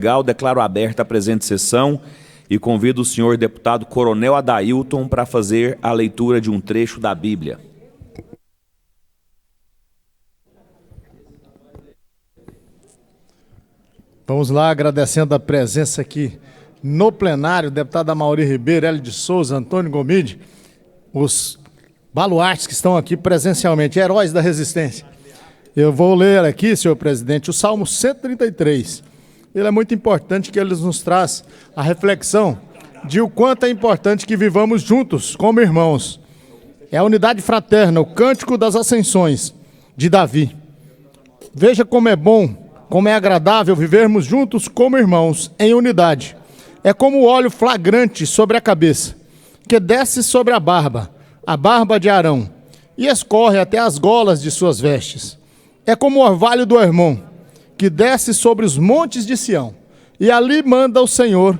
Legal, declaro aberta a presente sessão e convido o senhor deputado Coronel Adailton para fazer a leitura de um trecho da Bíblia. Vamos lá, agradecendo a presença aqui no plenário, deputado Amaury Ribeiro, Hélio de Souza, Antônio Gomide, os baluartes que estão aqui presencialmente, heróis da resistência. Eu vou ler aqui, senhor presidente, o Salmo 133. Ele é muito importante, que ele nos traz a reflexão de o quanto é importante que vivamos juntos, como irmãos. É a unidade fraterna, o cântico das ascensões de Davi. Veja como é bom, como é agradável vivermos juntos como irmãos, em unidade. É como o óleo flagrante sobre a cabeça, que desce sobre a barba de Arão, e escorre até as golas de suas vestes. É como o orvalho do Hermon, que desce sobre os montes de Sião, e ali manda o Senhor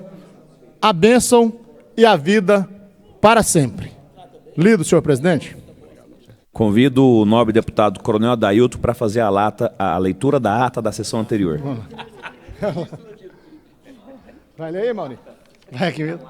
a bênção e a vida para sempre. Lido, senhor presidente. Convido o nobre deputado Coronel Adailton para fazer a leitura da ata da sessão anterior. Vai ler aí, Mauri. Vai aqui mesmo.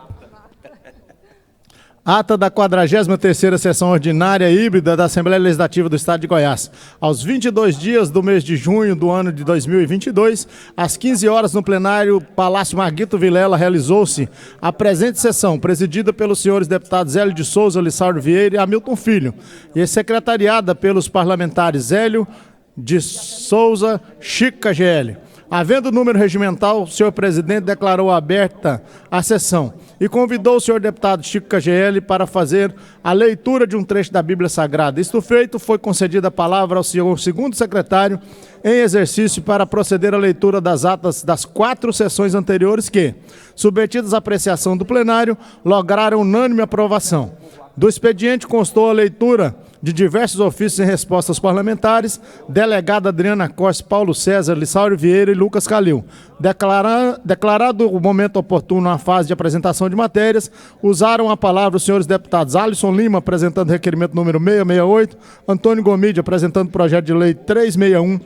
Ata da 43ª sessão ordinária híbrida da Assembleia Legislativa do Estado de Goiás. Aos 22 dias do mês de junho do ano de 2022, às 15 horas no plenário Palácio Marguito Vilela, realizou-se a presente sessão, presidida pelos senhores deputados Hélio de Souza, Lissaudo Vieira e Hamilton Filho, e secretariada pelos parlamentares Hélio de Souza, Chico KGL. Havendo número regimental, o senhor presidente declarou aberta a sessão e convidou o senhor deputado Chico KGL para fazer a leitura de um trecho da Bíblia Sagrada. Isto feito, foi concedida a palavra ao senhor segundo secretário em exercício para proceder à leitura das atas das 4 sessões anteriores que, submetidas à apreciação do plenário, lograram unânime aprovação. Do expediente constou a leitura de diversos ofícios em resposta aos parlamentares, delegada Adriana Costa, Paulo César, Lissaudo Vieira e Lucas Calil. Declarado o momento oportuno na fase de apresentação de matérias, usaram a palavra os senhores deputados Alisson Lima, apresentando requerimento número 668, Antônio Gomide, apresentando projeto de lei 361,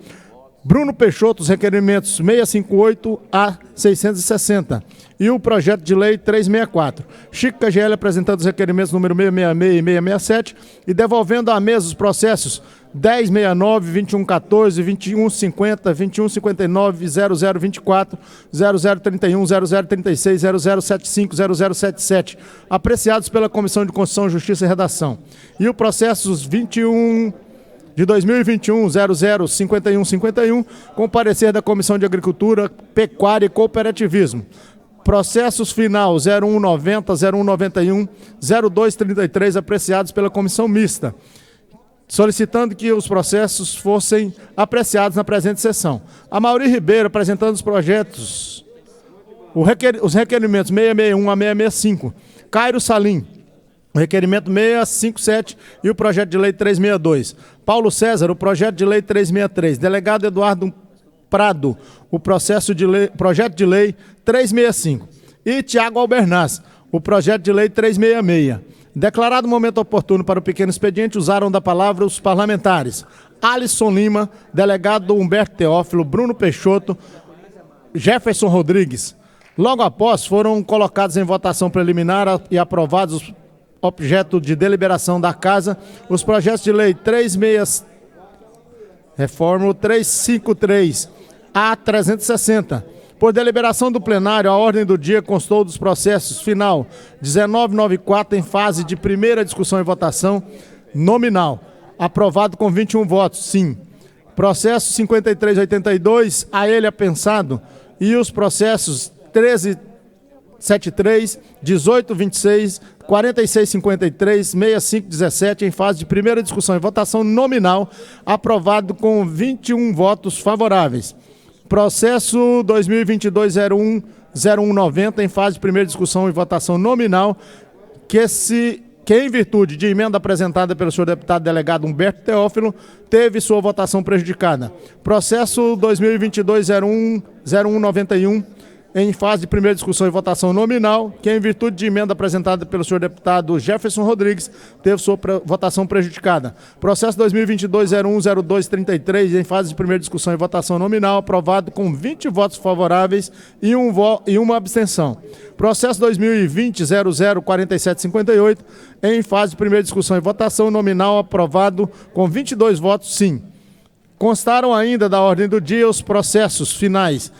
Bruno Peixoto, os requerimentos 658 a 660 e o projeto de lei 364. Chico KGL apresentando os requerimentos número 666 e 667 e devolvendo à mesa os processos 1069, 2114, 2150, 2159, 0024, 0031, 0036, 0075, 0077, apreciados pela Comissão de Constituição, Justiça e Redação. E o processo 21 de 2021, 005151, com parecer da Comissão de Agricultura, Pecuária e Cooperativismo. Processos final 0190, 0191, 0233, apreciados pela Comissão Mista, solicitando que os processos fossem apreciados na presente sessão. Amaury Ribeiro apresentando os projetos, os requerimentos 661 a 665. Cairo Salim, o requerimento 657 e o projeto de lei 362. Paulo César, o projeto de lei 363. Delegado Eduardo Prado, o projeto de lei 365. E Tiago Albernaz, o projeto de lei 366. Declarado o momento oportuno para o pequeno expediente, usaram da palavra os parlamentares Alisson Lima, delegado Humberto Teófilo, Bruno Peixoto, Jefferson Rodrigues. Logo após, foram colocados em votação preliminar e aprovados os objeto de deliberação da Casa, os projetos de lei 353 a 360. Por deliberação do plenário, a ordem do dia constou dos processos final 1994 em fase de primeira discussão e votação nominal, aprovado com 21 votos, sim. Processo 5382, a ele apensado, e os processos 1373, 1826, 4653, 6517, em fase de primeira discussão e votação nominal, aprovado com 21 votos favoráveis. Processo 2022-0190, em fase de primeira discussão e votação nominal, que em virtude de emenda apresentada pelo senhor deputado delegado Humberto Teófilo, teve sua votação prejudicada. Processo 2022-0191, em fase de primeira discussão e votação nominal, que, em virtude de emenda apresentada pelo senhor deputado Jefferson Rodrigues, teve sua votação prejudicada. Processo 2022-010233, em fase de primeira discussão e votação nominal, aprovado com 20 votos favoráveis e uma abstenção. Processo 2020-004758, em fase de primeira discussão e votação nominal, aprovado com 22 votos sim. Constaram ainda da ordem do dia os processos finais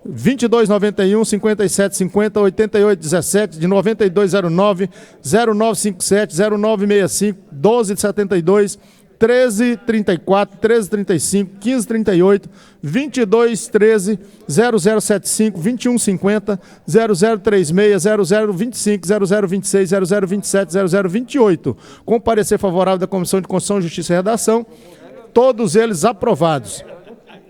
2291, 5750, 8817, de 9209, 0957, 0965, 1272, 1334, 1335, 1538, 2213, 0075, 2150, 0036, 0025, 0026, 0027, 0028. Com parecer favorável da Comissão de Constituição, Justiça e Redação, todos eles aprovados.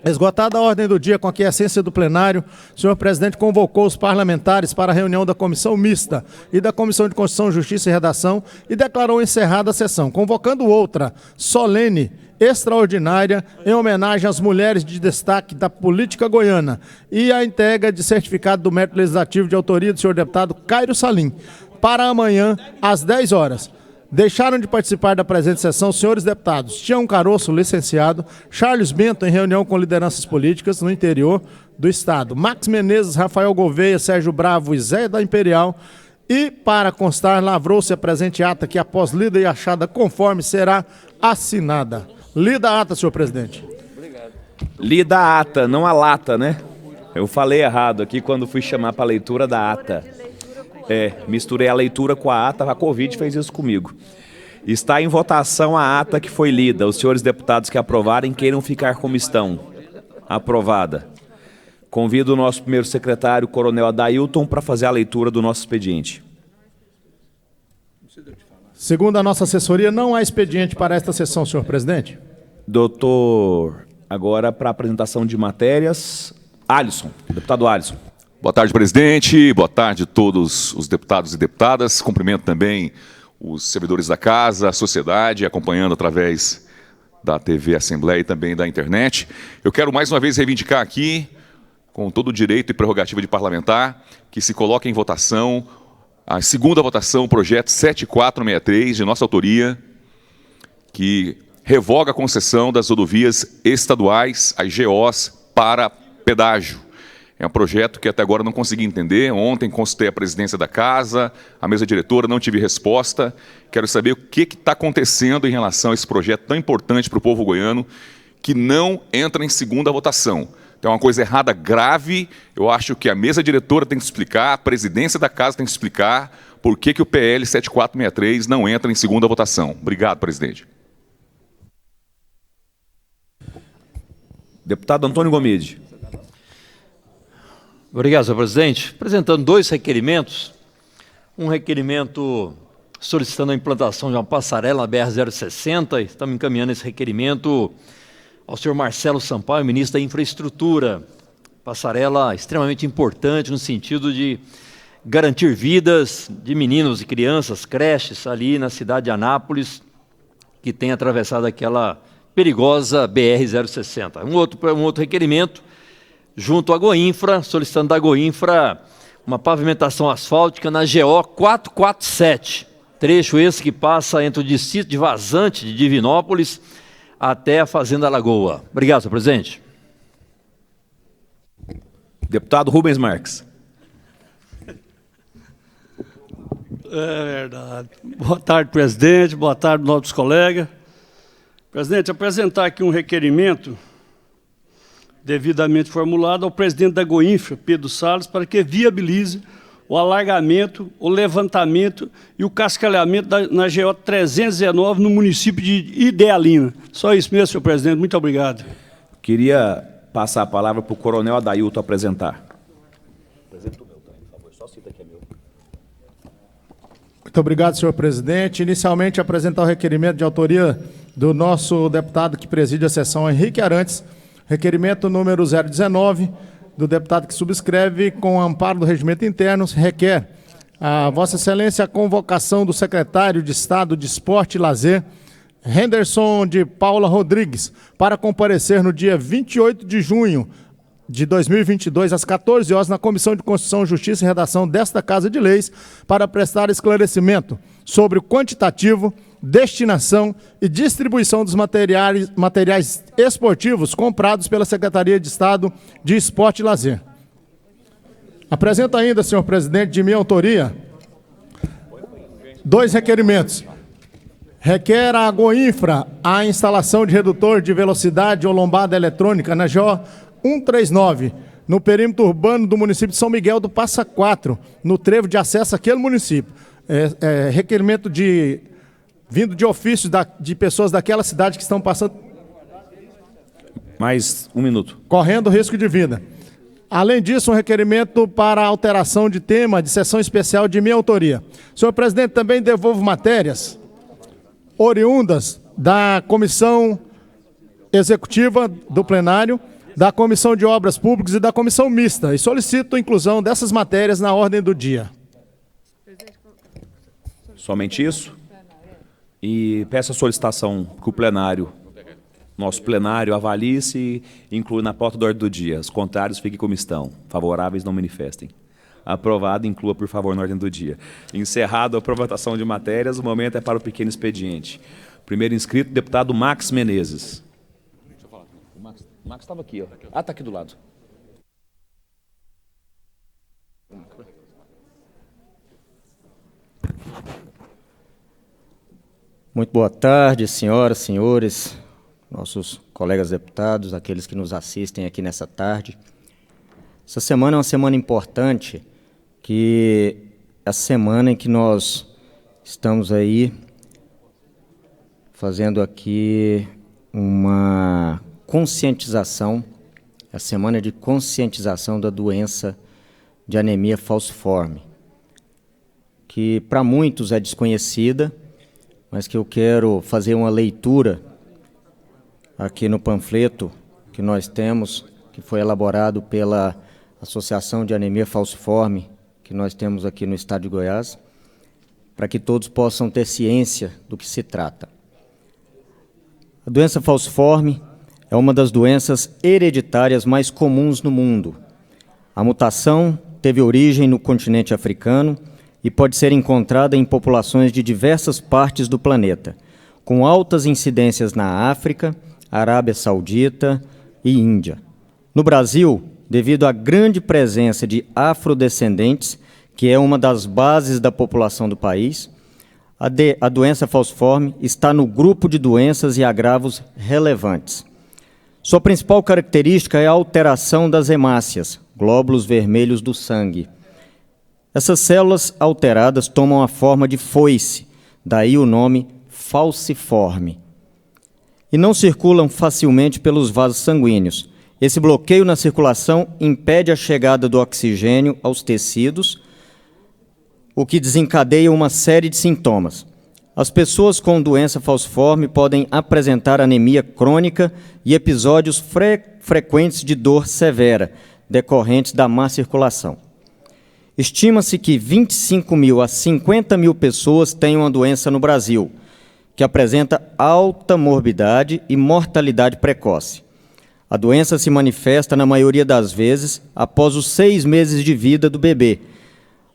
Esgotada a ordem do dia com a aquiescência do plenário, o senhor presidente convocou os parlamentares para a reunião da Comissão Mista e da Comissão de Constituição, Justiça e Redação e declarou encerrada a sessão, convocando outra solene, extraordinária, em homenagem às mulheres de destaque da política goiana e a entrega de certificado do mérito legislativo de autoria do senhor deputado Cairo Salim, para amanhã, às 10 horas. Deixaram de participar da presente sessão os senhores deputados Tião Caroço, licenciado, Charles Bento, em reunião com lideranças políticas no interior do Estado, Max Menezes, Rafael Gouveia, Sérgio Bravo e Zé da Imperial. E, para constar, lavrou-se a presente ata que, após lida e achada conforme, será assinada. Lida a ata, senhor presidente. Obrigado. Lida a ata, não a lata, né? Eu falei errado aqui quando fui chamar para a leitura da ata. Misturei a leitura com a ata, a Covid fez isso comigo. Está em votação a ata que foi lida. Os senhores deputados que aprovarem queiram ficar como estão. Aprovada. Convido o nosso primeiro secretário, Coronel Adailton, para fazer a leitura do nosso expediente. Segundo a nossa assessoria, não há expediente para esta sessão, senhor presidente. Doutor, agora para a apresentação de matérias, Alisson, deputado Alisson. Boa tarde, presidente. Boa tarde a todos os deputados e deputadas. Cumprimento também os servidores da casa, a sociedade, acompanhando através da TV Assembleia e também da internet. Eu quero mais uma vez reivindicar aqui, com todo o direito e prerrogativa de parlamentar, que se coloque em votação a segunda votação, o projeto 7463, de nossa autoria, que revoga a concessão das rodovias estaduais, as GOs, para pedágio. É um projeto que até agora não consegui entender. Ontem consultei a presidência da casa, a mesa diretora, não tive resposta. Quero saber o que está acontecendo em relação a esse projeto tão importante para o povo goiano, que não entra em segunda votação. Então é uma coisa errada, grave. Eu acho que a mesa diretora tem que explicar, a presidência da casa tem que explicar por que o PL 7463 não entra em segunda votação. Obrigado, presidente. Deputado Antônio Gomide. Obrigado, senhor presidente. Apresentando dois requerimentos. Um requerimento solicitando a implantação de uma passarela na BR-060. Estamos encaminhando esse requerimento ao senhor Marcelo Sampaio, ministro da Infraestrutura. Passarela extremamente importante no sentido de garantir vidas de meninos e crianças, creches ali na cidade de Anápolis, que tem atravessado aquela perigosa BR-060. Um outro requerimento junto à Goinfra, solicitando da Goinfra uma pavimentação asfáltica na GO 447, trecho esse que passa entre o distrito de Vazante de Divinópolis até a Fazenda Lagoa. Obrigado, senhor presidente. Deputado Rubens Marques. É verdade. Boa tarde, presidente. Boa tarde, nossos colegas. Presidente, apresentar aqui um requerimento devidamente formulado ao presidente da Goinfra, Pedro Salles, para que viabilize o alargamento, o levantamento e o cascalhamento na GO 319 no município de Idealina. Só isso mesmo, senhor presidente. Muito obrigado. Queria passar a palavra para o Coronel Adailton apresentar. Apresenta o meu também, por favor. Só cita que é meu. Muito obrigado, senhor presidente. Inicialmente, apresentar o requerimento de autoria do nosso deputado que preside a sessão, Henrique Arantes, requerimento número 019, do deputado que subscreve, com amparo do regimento interno, requer a Vossa Excelência a convocação do secretário de Estado de Esporte e Lazer, Henderson de Paula Rodrigues, para comparecer no dia 28 de junho, de 2022, às 14 horas, na Comissão de Constituição, Justiça e Redação desta Casa de Leis, para prestar esclarecimento sobre o quantitativo, destinação e distribuição dos materiais esportivos comprados pela Secretaria de Estado de Esporte e Lazer. Apresento ainda, senhor presidente, de minha autoria, 2 requerimentos. Requer a Goinfra a instalação de redutor de velocidade ou lombada eletrônica na GO 139, no perímetro urbano do município de São Miguel do Passa Quatro, no trevo de acesso àquele município. Requerimento vindo de ofícios de pessoas daquela cidade que estão passando... Mais 1 minuto. Correndo risco de vida. Além disso, um requerimento para alteração de tema de sessão especial de minha autoria. Senhor presidente, também devolvo matérias oriundas da Comissão Executiva do Plenário, da Comissão de Obras Públicas e da Comissão Mista, e solicito a inclusão dessas matérias na ordem do dia. Somente isso? E peço a solicitação que o plenário, nosso plenário, avalie-se e inclui na pauta da ordem do dia. Os contrários fiquem como estão. Favoráveis não manifestem. Aprovado, inclua, por favor, na ordem do dia. Encerrado a aprovação de matérias, o momento é para o pequeno expediente. Primeiro inscrito, deputado Max Menezes. Deixa eu falar. O Max estava aqui, ó. Ah, está aqui do lado. Muito boa tarde, senhoras, senhores, nossos colegas deputados, aqueles que nos assistem aqui nessa tarde. Essa semana é uma semana importante, que é a semana em que nós estamos aí fazendo aqui uma conscientização, a semana de conscientização da doença de anemia falciforme, que para muitos é desconhecida, mas que eu quero fazer uma leitura aqui no panfleto que nós temos, que foi elaborado pela Associação de Anemia Falciforme, que nós temos aqui no estado de Goiás, para que todos possam ter ciência do que se trata. A doença falciforme é uma das doenças hereditárias mais comuns no mundo. A mutação teve origem no continente africano e pode ser encontrada em populações de diversas partes do planeta, com altas incidências na África, Arábia Saudita e Índia. No Brasil, devido à grande presença de afrodescendentes, que é uma das bases da população do país, a doença falciforme está no grupo de doenças e agravos relevantes. Sua principal característica é a alteração das hemácias, glóbulos vermelhos do sangue. Essas células alteradas tomam a forma de foice, daí o nome falciforme, e não circulam facilmente pelos vasos sanguíneos. Esse bloqueio na circulação impede a chegada do oxigênio aos tecidos, o que desencadeia uma série de sintomas. As pessoas com doença falciforme podem apresentar anemia crônica e episódios frequentes de dor severa, decorrentes da má circulação. Estima-se que 25 mil a 50 mil pessoas têm uma doença no Brasil, que apresenta alta morbidade e mortalidade precoce. A doença se manifesta, na maioria das vezes, após os 6 meses de vida do bebê,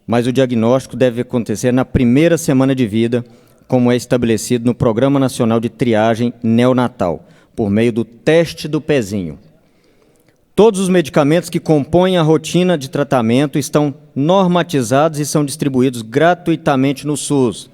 mas o diagnóstico deve acontecer na primeira semana de vida, como é estabelecido no Programa Nacional de Triagem Neonatal, por meio do teste do pezinho. Todos os medicamentos que compõem a rotina de tratamento estão normatizados e são distribuídos gratuitamente no SUS.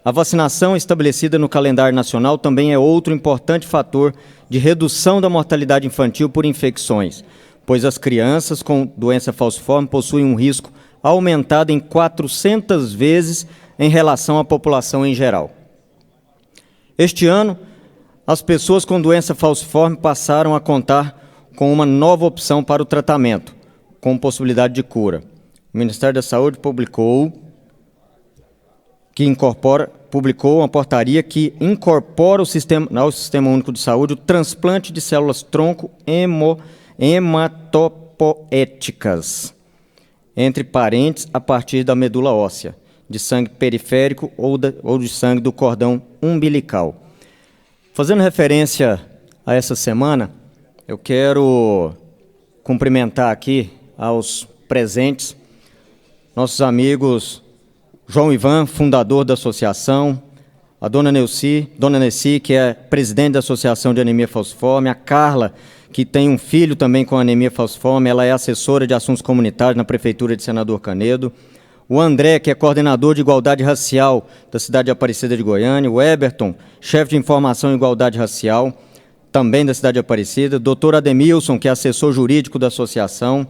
A vacinação estabelecida no calendário nacional também é outro importante fator de redução da mortalidade infantil por infecções, pois as crianças com doença falciforme possuem um risco aumentado em 400 vezes em relação à população em geral. Este ano, as pessoas com doença falciforme passaram a contar com uma nova opção para o tratamento, com possibilidade de cura. O Ministério da Saúde publicou uma portaria que incorpora ao Sistema Único de Saúde o transplante de células-tronco hematopoéticas entre parentes a partir da medula óssea, de sangue periférico ou de sangue do cordão umbilical. Fazendo referência a essa semana, eu quero cumprimentar aqui aos presentes, nossos amigos João Ivan, fundador da associação, a dona Nessi, que é presidente da Associação de Anemia Falciforme, a Carla, que tem um filho também com anemia falciforme, ela é assessora de assuntos comunitários na Prefeitura de Senador Canedo, o André, que é coordenador de igualdade racial da cidade de Aparecida de Goiânia, o Eberton, chefe de informação e igualdade racial, também da cidade de Aparecida, o doutor Ademilson, que é assessor jurídico da associação,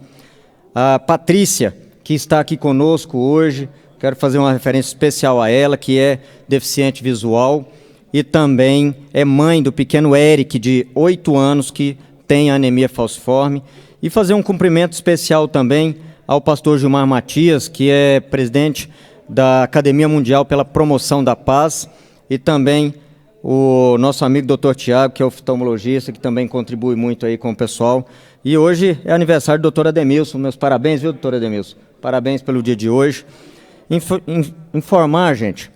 a Patrícia, que está aqui conosco hoje, quero fazer uma referência especial a ela, que é deficiente visual e também é mãe do pequeno Eric, de 8 anos, que tem anemia falciforme, e fazer um cumprimento especial também ao pastor Gilmar Matias, que é presidente da Academia Mundial pela Promoção da Paz, e também o nosso amigo doutor Tiago, que é oftalmologista, que também contribui muito aí com o pessoal. E hoje é aniversário do doutor Ademilson. Meus parabéns, viu, doutor Ademilson? Parabéns pelo dia de hoje. Informar, gente,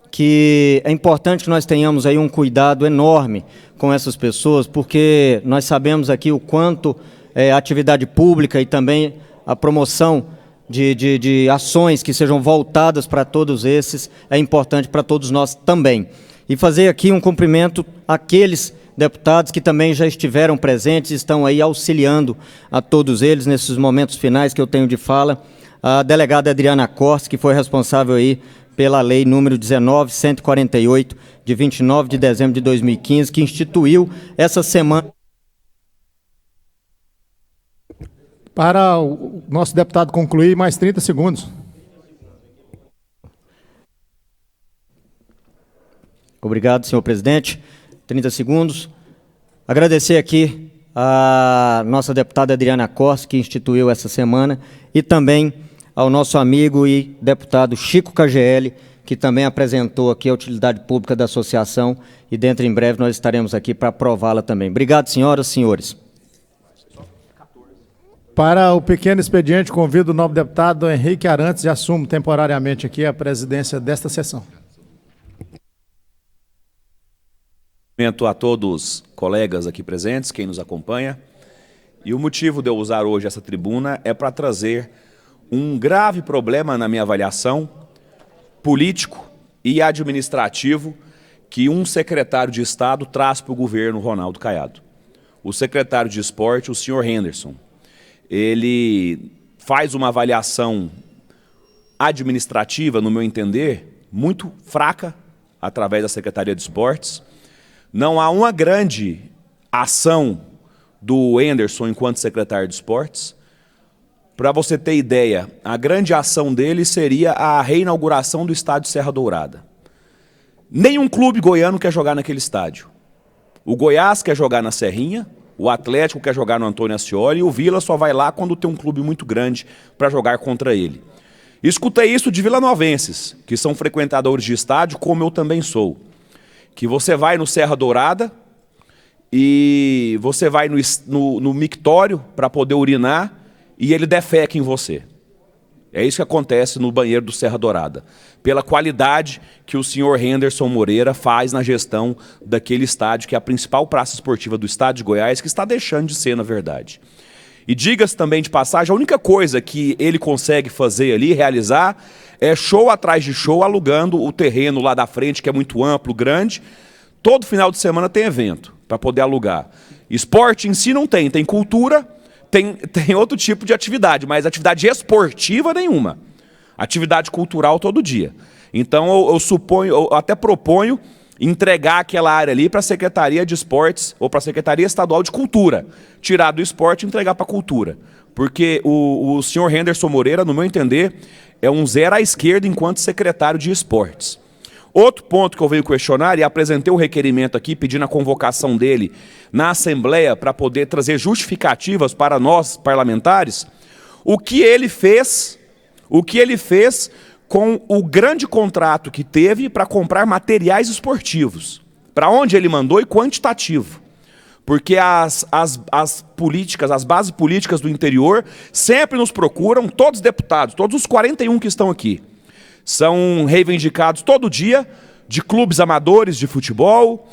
que é importante que nós tenhamos aí um cuidado enorme com essas pessoas, porque nós sabemos aqui o quanto a atividade pública e também a promoção de ações que sejam voltadas para todos esses é importante para todos nós também. E fazer aqui um cumprimento àqueles deputados que também já estiveram presentes, estão aí auxiliando a todos eles nesses momentos finais que eu tenho de fala. A delegada Adriana Corse, que foi responsável aí pela lei número 19.148, de 29 de dezembro de 2015, que instituiu essa semana. Para o nosso deputado concluir, mais 30 segundos. Obrigado, senhor presidente. 30 segundos. Agradecer aqui a nossa deputada Adriana Corse, que instituiu essa semana, e também ao nosso amigo e deputado Chico KGL, que também apresentou aqui a utilidade pública da associação, e dentro em breve nós estaremos aqui para aprová-la também. Obrigado, senhoras e senhores. Para o pequeno expediente, convido o nobre deputado Henrique Arantes e assumo temporariamente aqui a presidência desta sessão. Cumprimento a todos colegas aqui presentes, quem nos acompanha. E o motivo de eu usar hoje essa tribuna é para trazer um grave problema na minha avaliação, político e administrativo, que um secretário de Estado traz para o governo Ronaldo Caiado. O secretário de Esporte, o senhor Henderson, ele faz uma avaliação administrativa, no meu entender, muito fraca, através da Secretaria de Esportes. Não há uma grande ação do Henderson enquanto secretário de Esportes. Para você ter ideia, a grande ação dele seria a reinauguração do estádio Serra Dourada. Nenhum clube goiano quer jogar naquele estádio. O Goiás quer jogar na Serrinha, o Atlético quer jogar no Antônio Ascioli, e o Vila só vai lá quando tem um clube muito grande para jogar contra ele. Escutei isso de vilanovenses, que são frequentadores de estádio, como eu também sou. Que você vai no Serra Dourada e você vai no mictório para poder urinar e ele defeca em você. É isso que acontece no banheiro do Serra Dourada, pela qualidade que o senhor Henderson Moreira faz na gestão daquele estádio, que é a principal praça esportiva do estado de Goiás, que está deixando de ser, na verdade. E diga-se também de passagem, a única coisa que ele consegue fazer ali, realizar, é show atrás de show, alugando o terreno lá da frente, que é muito amplo, grande. Todo final de semana tem evento para poder alugar. Esporte em si não tem, tem cultura, tem outro tipo de atividade, mas atividade esportiva nenhuma. Atividade cultural todo dia. Então eu até proponho entregar aquela área ali para a Secretaria de Esportes ou para a Secretaria Estadual de Cultura. Tirar do esporte e entregar para a cultura. Porque o senhor Henderson Moreira, no meu entender, é um zero à esquerda enquanto secretário de Esportes. Outro ponto que eu venho questionar, e apresentei o requerimento aqui, pedindo a convocação dele na Assembleia para poder trazer justificativas para nós, parlamentares, o que ele fez com o grande contrato que teve para comprar materiais esportivos. Para onde ele mandou e quantitativo. Porque as políticas, as bases políticas do interior sempre nos procuram, todos os deputados, todos os 41 que estão aqui, são reivindicados todo dia de clubes amadores de futebol,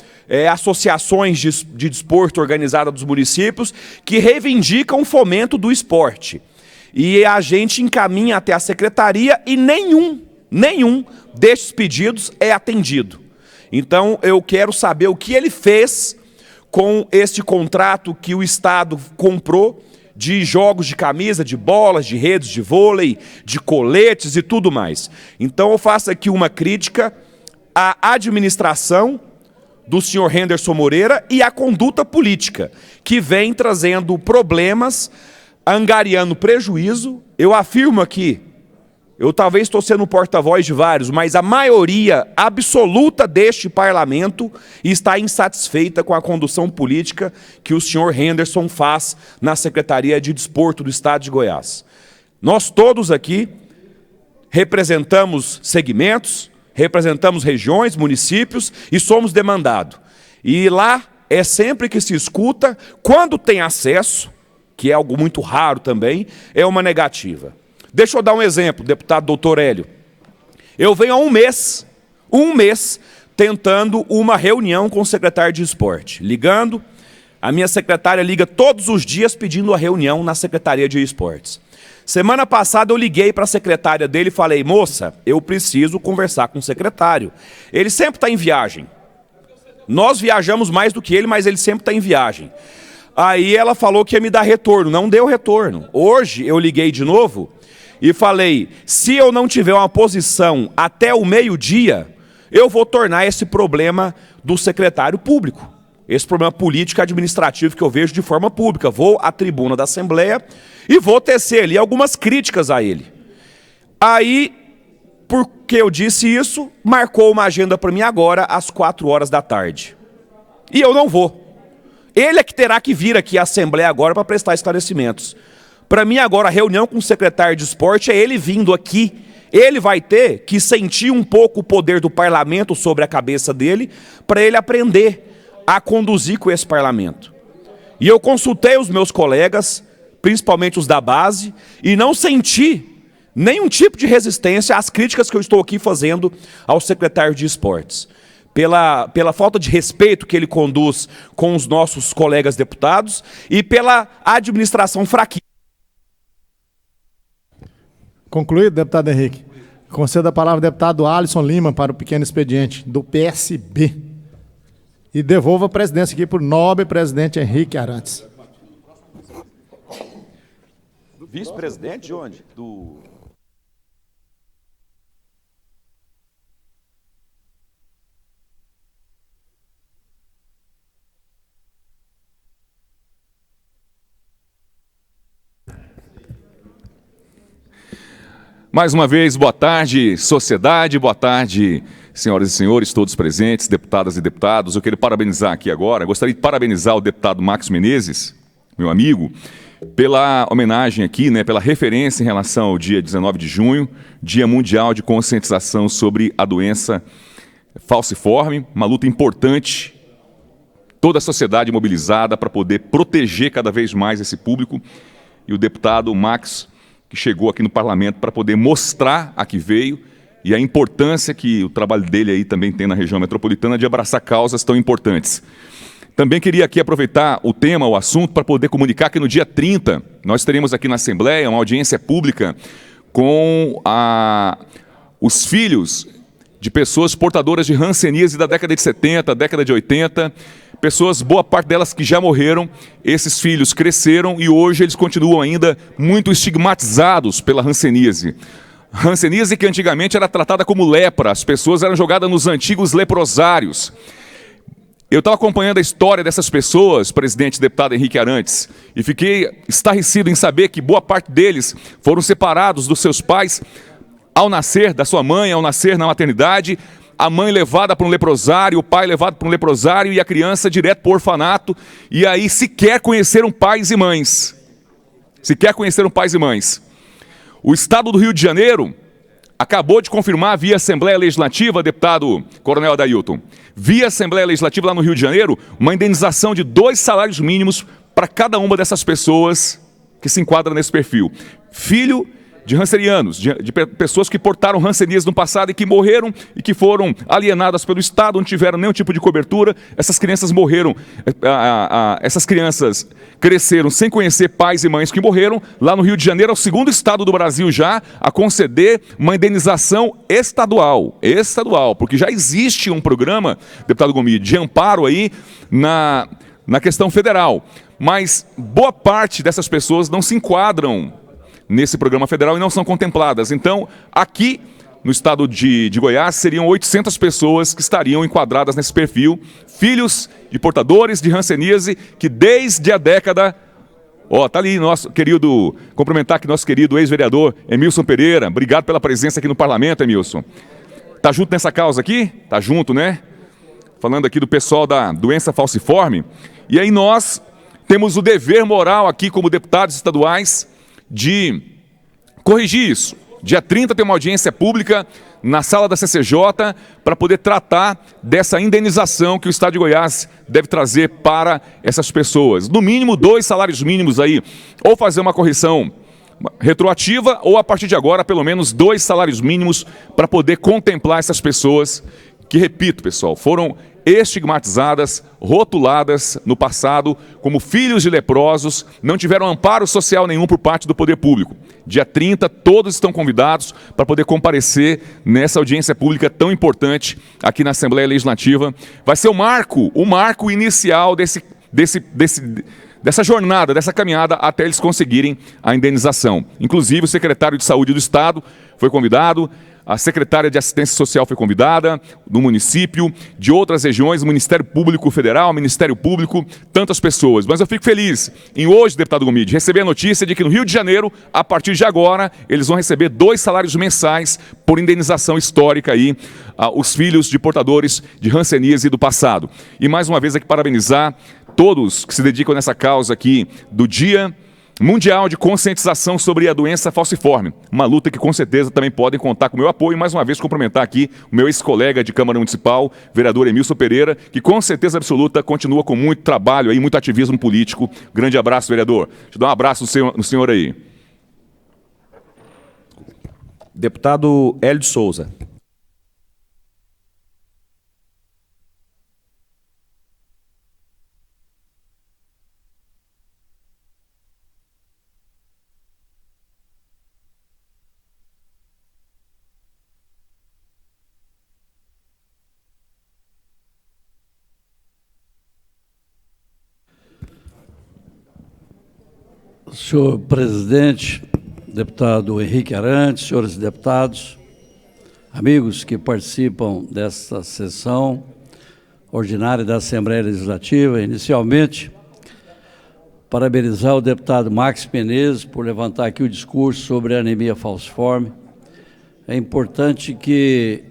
associações de desporto organizada dos municípios, que reivindicam o fomento do esporte. E a gente encaminha até a secretaria e nenhum destes pedidos é atendido. Então, eu quero saber o que ele fez com este contrato que o Estado comprou de jogos de camisa, de bolas, de redes de vôlei, de coletes e tudo mais. Então, eu faço aqui uma crítica à administração do senhor Henderson Moreira e à conduta política, que vem trazendo problemas, angariando prejuízo. Eu afirmo aqui, eu talvez estou sendo o porta-voz de vários, mas a maioria absoluta deste parlamento está insatisfeita com a condução política que o senhor Henderson faz na Secretaria de Desporto do Estado de Goiás. Nós todos aqui representamos segmentos, representamos regiões, municípios e somos demandados. E lá é sempre que se escuta, quando tem acesso, que é algo muito raro também, é uma negativa. Deixa eu dar um exemplo, deputado doutor Hélio. Eu venho há um mês, tentando uma reunião com o secretário de esporte. Ligando, a minha secretária liga todos os dias pedindo a reunião na Secretaria de Esportes. Semana passada eu liguei para a secretária dele e falei, moça, eu preciso conversar com o secretário. Ele sempre está em viagem. Nós viajamos mais do que ele, mas ele sempre está em viagem. Aí ela falou que ia me dar retorno, não deu retorno. Hoje eu liguei de novo e falei, se eu não tiver uma posição até o meio-dia, eu vou tornar esse problema do secretário público. Esse problema político e administrativo que eu vejo de forma pública. Vou à tribuna da Assembleia e vou tecer ali algumas críticas a ele. Aí, porque eu disse isso, marcou uma agenda para mim agora às 16h. E eu não vou. Ele é que terá que vir aqui à Assembleia agora para prestar esclarecimentos. Para mim agora a reunião com o secretário de esporte é ele vindo aqui. Ele vai ter que sentir um pouco o poder do parlamento sobre a cabeça dele para ele aprender a conduzir com esse parlamento. E eu consultei os meus colegas, principalmente os da base, e não senti nenhum tipo de resistência às críticas que eu estou aqui fazendo ao secretário de esportes. Pela falta de respeito que ele conduz com os nossos colegas deputados e pela administração fraquinha. Concluído, deputado Henrique. Concedo a palavra ao deputado Alisson Lima para o pequeno expediente do PSB. E devolva a presidência aqui para o nobre presidente Henrique Arantes. Vice-presidente de onde? Mais uma vez, boa tarde, sociedade, boa tarde, senhoras e senhores, todos presentes, deputadas e deputados. Eu quero parabenizar aqui agora, gostaria de parabenizar o deputado Max Menezes, meu amigo, pela homenagem aqui, pela referência em relação ao dia 19 de junho, Dia Mundial de Conscientização sobre a doença falciforme, uma luta importante, toda a sociedade mobilizada para poder proteger cada vez mais esse público, e o deputado Max, que chegou aqui no parlamento para poder mostrar a que veio e a importância que o trabalho dele aí também tem na região metropolitana de abraçar causas tão importantes. Também queria aqui aproveitar o tema, o assunto, para poder comunicar que no dia 30 nós teremos aqui na Assembleia uma audiência pública com os filhos de pessoas portadoras de hanseníase da década de 70, década de 80, pessoas, boa parte delas que já morreram. Esses filhos cresceram e hoje eles continuam ainda muito estigmatizados pela hanseníase. Hanseníase que antigamente era tratada como lepra, as pessoas eram jogadas nos antigos leprosários. Eu estava acompanhando a história dessas pessoas, presidente deputado Henrique Arantes, e fiquei estarrecido em saber que boa parte deles foram separados dos seus pais ao nascer, da sua mãe, ao nascer na maternidade, a mãe levada para um leprosário, o pai levado para um leprosário e a criança direto para o orfanato, e aí sequer conheceram pais e mães. Sequer conheceram pais e mães. O Estado do Rio de Janeiro acabou de confirmar via Assembleia Legislativa, deputado Coronel Adailton, via Assembleia Legislativa lá no Rio de Janeiro, uma indenização de 2 salários mínimos para cada uma dessas pessoas que se enquadram nesse perfil. Filho de rancenianos, de pessoas que portaram ranceníase no passado e que morreram e que foram alienadas pelo Estado, não tiveram nenhum tipo de cobertura. Essas crianças morreram, essas crianças cresceram sem conhecer pais e mães que morreram. Lá no Rio de Janeiro é o segundo estado do Brasil já a conceder uma indenização estadual, porque já existe um programa, deputado Gomide, de amparo aí na questão federal. Mas boa parte dessas pessoas não se enquadram nesse programa federal e não são contempladas. Então, aqui no estado de Goiás, seriam 800 pessoas que estariam enquadradas nesse perfil, filhos de portadores de hanseníase, que desde a década... tá ali nosso querido, cumprimentar aqui nosso querido ex-vereador Emilson Pereira. Obrigado pela presença aqui no parlamento, Emilson. Tá junto nessa causa aqui? Tá junto, né? Falando aqui do pessoal da doença falciforme. E aí nós temos o dever moral aqui como deputados estaduais de corrigir isso. Dia 30 tem uma audiência pública na sala da CCJ para poder tratar dessa indenização que o Estado de Goiás deve trazer para essas pessoas. No mínimo 2 salários mínimos aí, ou fazer uma correção retroativa, ou a partir de agora, pelo menos 2 salários mínimos para poder contemplar essas pessoas que, repito, pessoal, foram estigmatizadas, rotuladas no passado como filhos de leprosos, não tiveram amparo social nenhum por parte do poder público. Dia 30, todos estão convidados para poder comparecer nessa audiência pública tão importante aqui na Assembleia Legislativa. Vai ser o marco inicial dessa jornada, dessa caminhada, até eles conseguirem a indenização. Inclusive, o secretário de Saúde do Estado foi convidado, a secretária de Assistência Social foi convidada, do município, de outras regiões, Ministério Público Federal, Ministério Público, tantas pessoas. Mas eu fico feliz em hoje, deputado Gomide, receber a notícia de que no Rio de Janeiro, a partir de agora, eles vão receber 2 salários mensais por indenização histórica aí, os filhos de portadores de hanseníase do passado. E mais uma vez aqui parabenizar todos que se dedicam nessa causa aqui do Dia Mundial de Conscientização sobre a Doença Falciforme. Uma luta que com certeza também podem contar com o meu apoio. E mais uma vez cumprimentar aqui o meu ex-colega de Câmara Municipal, vereador Emilson Pereira, que com certeza absoluta continua com muito trabalho aí, muito ativismo político. Grande abraço, vereador. Deixa eu dar um abraço no senhor aí. Deputado Hélio de Souza. Senhor presidente, deputado Henrique Arantes, senhores deputados, amigos que participam desta sessão ordinária da Assembleia Legislativa, inicialmente, parabenizar o deputado Max Menezes por levantar aqui o discurso sobre a anemia falciforme. É importante que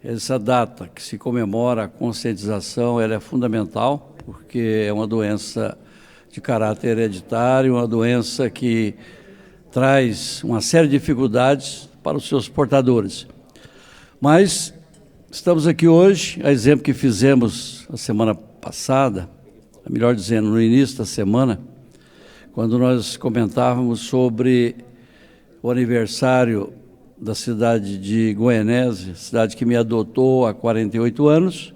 essa data que se comemora a conscientização, ela é fundamental, porque é uma doença de caráter hereditário, uma doença que traz uma série de dificuldades para os seus portadores. Mas estamos aqui hoje, a exemplo que fizemos a semana passada, melhor dizendo, no início da semana, quando nós comentávamos sobre o aniversário da cidade de Goianésia, cidade que me adotou há 48 anos,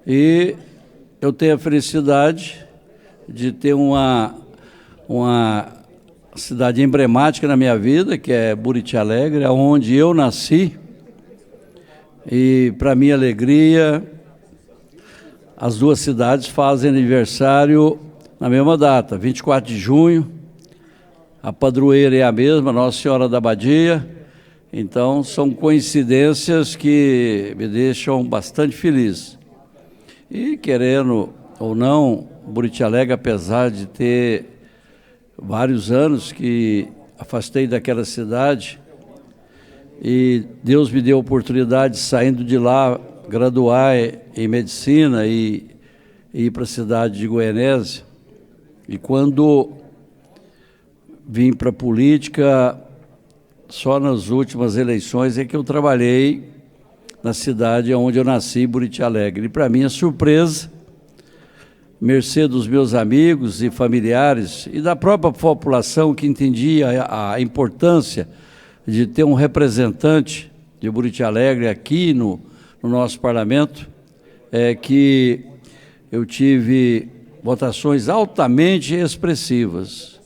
e eu tenho a felicidade de ter uma cidade emblemática na minha vida, que é Buriti Alegre, onde eu nasci, e, para minha alegria, as 2 cidades fazem aniversário na mesma data, 24 de junho, a padroeira é a mesma, Nossa Senhora da Abadia. Então, são coincidências que me deixam bastante feliz. E, querendo ou não, Buriti Alegre, apesar de ter vários anos que afastei daquela cidade, e Deus me deu a oportunidade, saindo de lá, graduar em medicina e ir para a cidade de Goianésia. E quando vim para a política, só nas últimas eleições é que eu trabalhei na cidade onde eu nasci, Buriti Alegre. E, para minha surpresa, mercê dos meus amigos e familiares e da própria população que entendia a importância de ter um representante de Buriti Alegre aqui no nosso parlamento, é que eu tive votações altamente expressivas.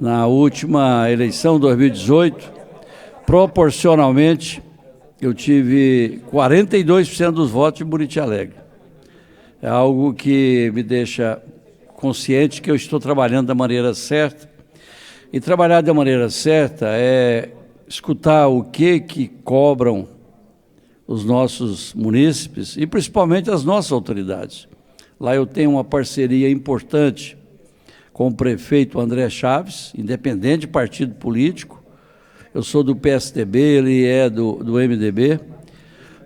Na última eleição, 2018, proporcionalmente, eu tive 42% dos votos em Buriti Alegre. É algo que me deixa consciente que eu estou trabalhando da maneira certa. E trabalhar da maneira certa é escutar o que cobram os nossos munícipes e principalmente as nossas autoridades. Lá eu tenho uma parceria importante com o prefeito André Chaves, independente de partido político. Eu sou do PSDB, ele é do MDB.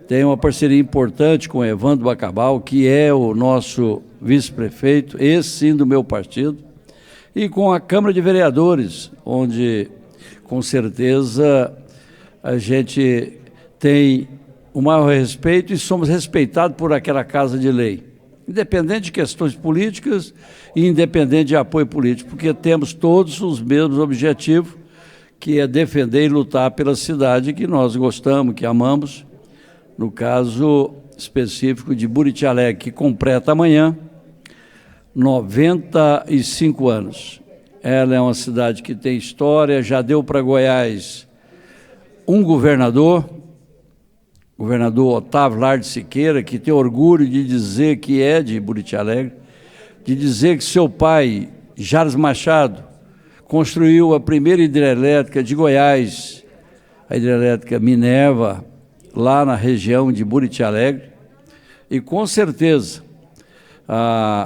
Tenho uma parceria importante com o Evandro Bacabal, que é o nosso vice-prefeito, esse sim do meu partido, e com a Câmara de Vereadores, onde, com certeza, a gente tem o maior respeito e somos respeitados por aquela Casa de Lei, independente de questões políticas e independente de apoio político, porque temos todos os mesmos objetivos, que é defender e lutar pela cidade que nós gostamos, que amamos, no caso específico de Buriti Alegre, que completa amanhã 95 anos. Ela é uma cidade que tem história, já deu para Goiás um governador Otávio Lar de Siqueira, que tem orgulho de dizer que é de Buriti Alegre, de dizer que seu pai, Jales Machado, construiu a primeira hidrelétrica de Goiás, a hidrelétrica Minerva, lá na região de Buriti Alegre, e com certeza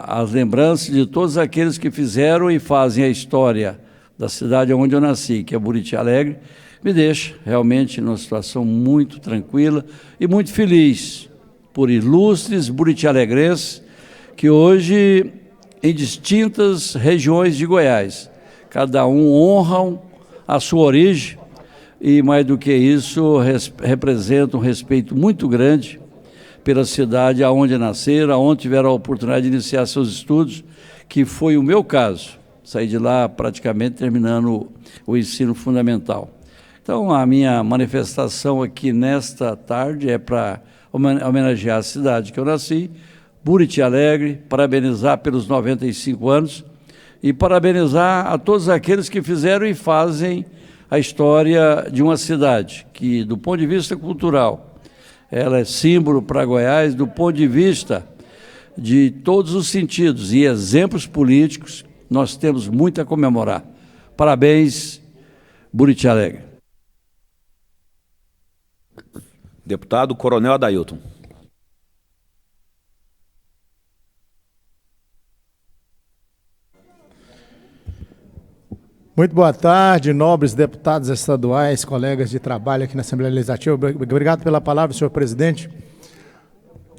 as lembranças de todos aqueles que fizeram e fazem a história da cidade onde eu nasci, que é Buriti Alegre, me deixa realmente numa situação muito tranquila e muito feliz por ilustres buriti-alegrenses que hoje, em distintas regiões de Goiás, cada um honram a sua origem e, mais do que isso, representa um respeito muito grande pela cidade aonde nasceram, aonde tiveram a oportunidade de iniciar seus estudos, que foi o meu caso. Saí de lá praticamente terminando o ensino fundamental. Então, a minha manifestação aqui nesta tarde é para homenagear a cidade que eu nasci, Buriti Alegre, parabenizar pelos 95 anos e parabenizar a todos aqueles que fizeram e fazem a história de uma cidade que, do ponto de vista cultural, ela é símbolo para Goiás, do ponto de vista de todos os sentidos e exemplos políticos, nós temos muito a comemorar. Parabéns, Buriti Alegre. Deputado Coronel Adailton. Muito boa tarde, nobres deputados estaduais, colegas de trabalho aqui na Assembleia Legislativa. Obrigado pela palavra, senhor presidente.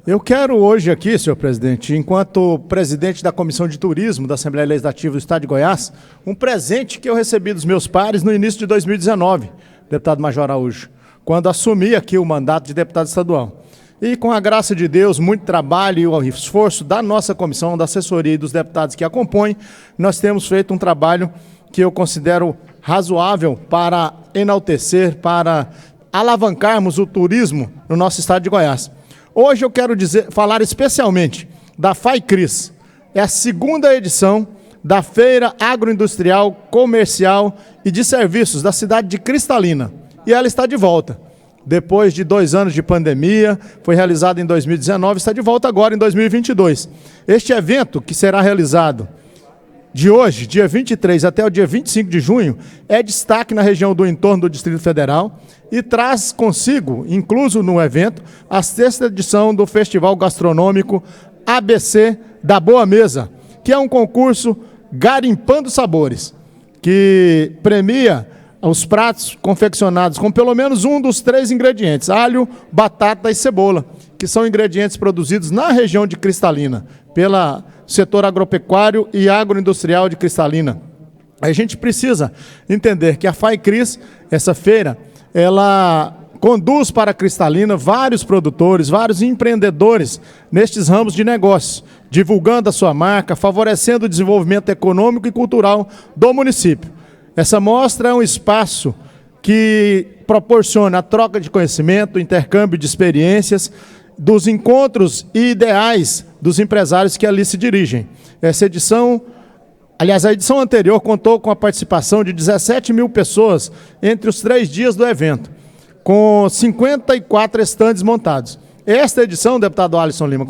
Eu quero hoje aqui, senhor presidente, enquanto presidente da Comissão de Turismo da Assembleia Legislativa do Estado de Goiás, um presente que eu recebi dos meus pares no início de 2019, deputado Major Araújo, quando assumi aqui o mandato de deputado estadual. E com a graça de Deus, muito trabalho e o esforço da nossa comissão, da assessoria e dos deputados que a compõem, nós temos feito um trabalho que eu considero razoável para enaltecer, para alavancarmos o turismo no nosso estado de Goiás. Hoje eu quero falar especialmente da FAICRIS. É a segunda edição da Feira Agroindustrial, Comercial e de Serviços da cidade de Cristalina. E ela está de volta. Depois de 2 anos de pandemia, foi realizada em 2019, está de volta agora em 2022. Este evento, que será realizado de hoje, dia 23 até o dia 25 de junho, é destaque na região do entorno do Distrito Federal e traz consigo, incluso no evento, a 6ª edição do Festival Gastronômico ABC da Boa Mesa, que é um concurso Garimpando Sabores, que premia os pratos confeccionados com pelo menos um dos 3 ingredientes, alho, batata e cebola, que são ingredientes produzidos na região de Cristalina, pelo setor agropecuário e agroindustrial de Cristalina. A gente precisa entender que a FAICRIS, essa feira, ela conduz para Cristalina vários produtores, vários empreendedores nestes ramos de negócios, divulgando a sua marca, favorecendo o desenvolvimento econômico e cultural do município. Essa mostra é um espaço que proporciona a troca de conhecimento, intercâmbio de experiências, dos encontros e ideais dos empresários que ali se dirigem. Essa edição, aliás, a edição anterior contou com a participação de 17 mil pessoas entre os 3 dias do evento, com 54 estandes montados. Esta edição, deputado Alisson Lima,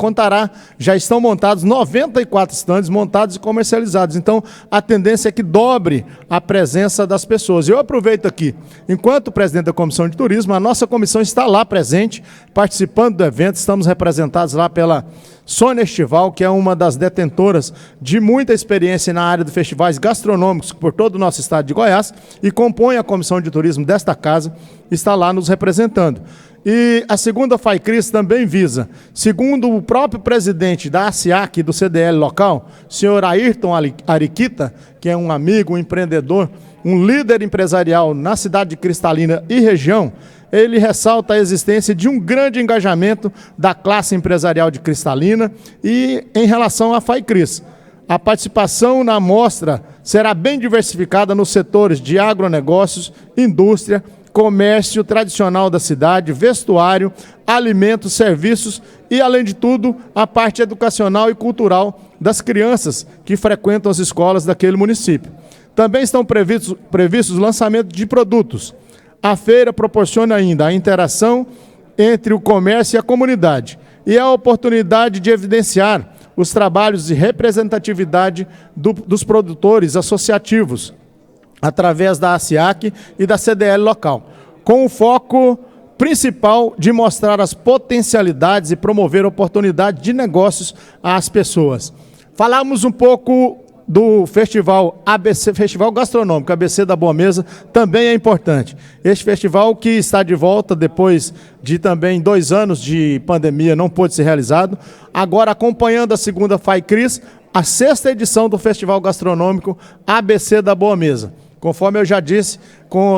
já estão montados 94 estandes montados e comercializados. Então, a tendência é que dobre a presença das pessoas. Eu aproveito aqui, enquanto presidente da Comissão de Turismo, a nossa comissão está lá presente, participando do evento, estamos representados lá pela Sônia Estival, que é uma das detentoras de muita experiência na área de festivais gastronômicos por todo o nosso estado de Goiás, e compõe a Comissão de Turismo desta casa, está lá nos representando. E a segunda FAICRIS também visa, segundo o próprio presidente da ASIAC do CDL local, senhor Ayrton Ariquita, que é um amigo, um empreendedor, um líder empresarial na cidade de Cristalina e região, ele ressalta a existência de um grande engajamento da classe empresarial de Cristalina e em relação à FAICRIS. A participação na mostra será bem diversificada nos setores de agronegócios, indústria, comércio tradicional da cidade, vestuário, alimentos, serviços e, além de tudo, a parte educacional e cultural das crianças que frequentam as escolas daquele município. Também estão previstos o lançamento de produtos. A feira proporciona ainda a interação entre o comércio e a comunidade e a oportunidade de evidenciar os trabalhos de representatividade dos produtores associativos, através da ASIAC e da CDL local, com o foco principal de mostrar as potencialidades e promover oportunidades de negócios às pessoas. Falamos um pouco do festival ABC, Festival Gastronômico, ABC da Boa Mesa, também é importante. Este festival que está de volta depois de também 2 anos de pandemia, não pôde ser realizado, agora acompanhando a segunda FAICRIS, a 6ª edição do Festival Gastronômico ABC da Boa Mesa. Conforme eu já disse,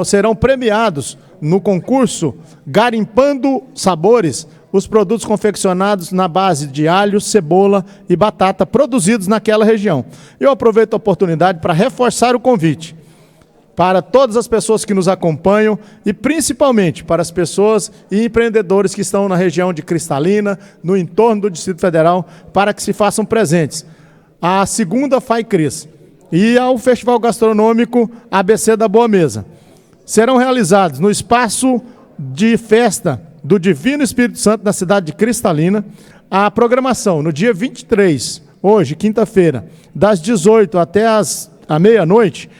serão premiados no concurso Garimpando Sabores os produtos confeccionados na base de alho, cebola e batata produzidos naquela região. Eu aproveito a oportunidade para reforçar o convite para todas as pessoas que nos acompanham e principalmente para as pessoas e empreendedores que estão na região de Cristalina, no entorno do Distrito Federal, para que se façam presentes. A segunda FAICRIS e ao Festival Gastronômico ABC da Boa Mesa serão realizados no espaço de festa do Divino Espírito Santo na cidade de Cristalina. A programação no dia 23, hoje, quinta-feira, das 18 até a meia-noite,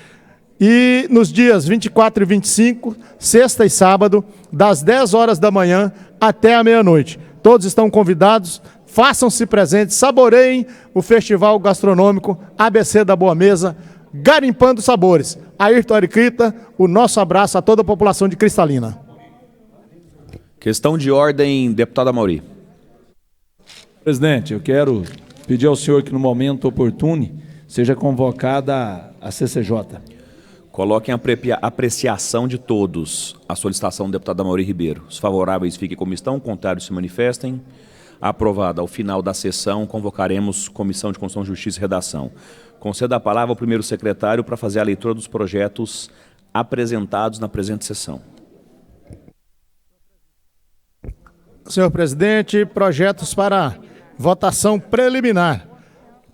e nos dias 24 e 25, sexta e sábado, das 10 horas da manhã até a meia-noite. Todos estão convidados, façam-se presentes, saboreiem o Festival Gastronômico ABC da Boa Mesa, Garimpando Sabores. Ayrton Ariquita, o nosso abraço a toda a população de Cristalina. Questão de ordem, deputado Amaury. Presidente, eu quero pedir ao senhor que no momento oportuno seja convocada a CCJ. Coloquem a apreciação de todos a solicitação do deputado Amaury Ribeiro. Os favoráveis fiquem como estão, contrários se manifestem. Aprovada. Ao final da sessão, convocaremos Comissão de Constituição, Justiça e Redação. Concedo a palavra ao primeiro secretário para fazer a leitura dos projetos apresentados na presente sessão. Senhor presidente, projetos para votação preliminar.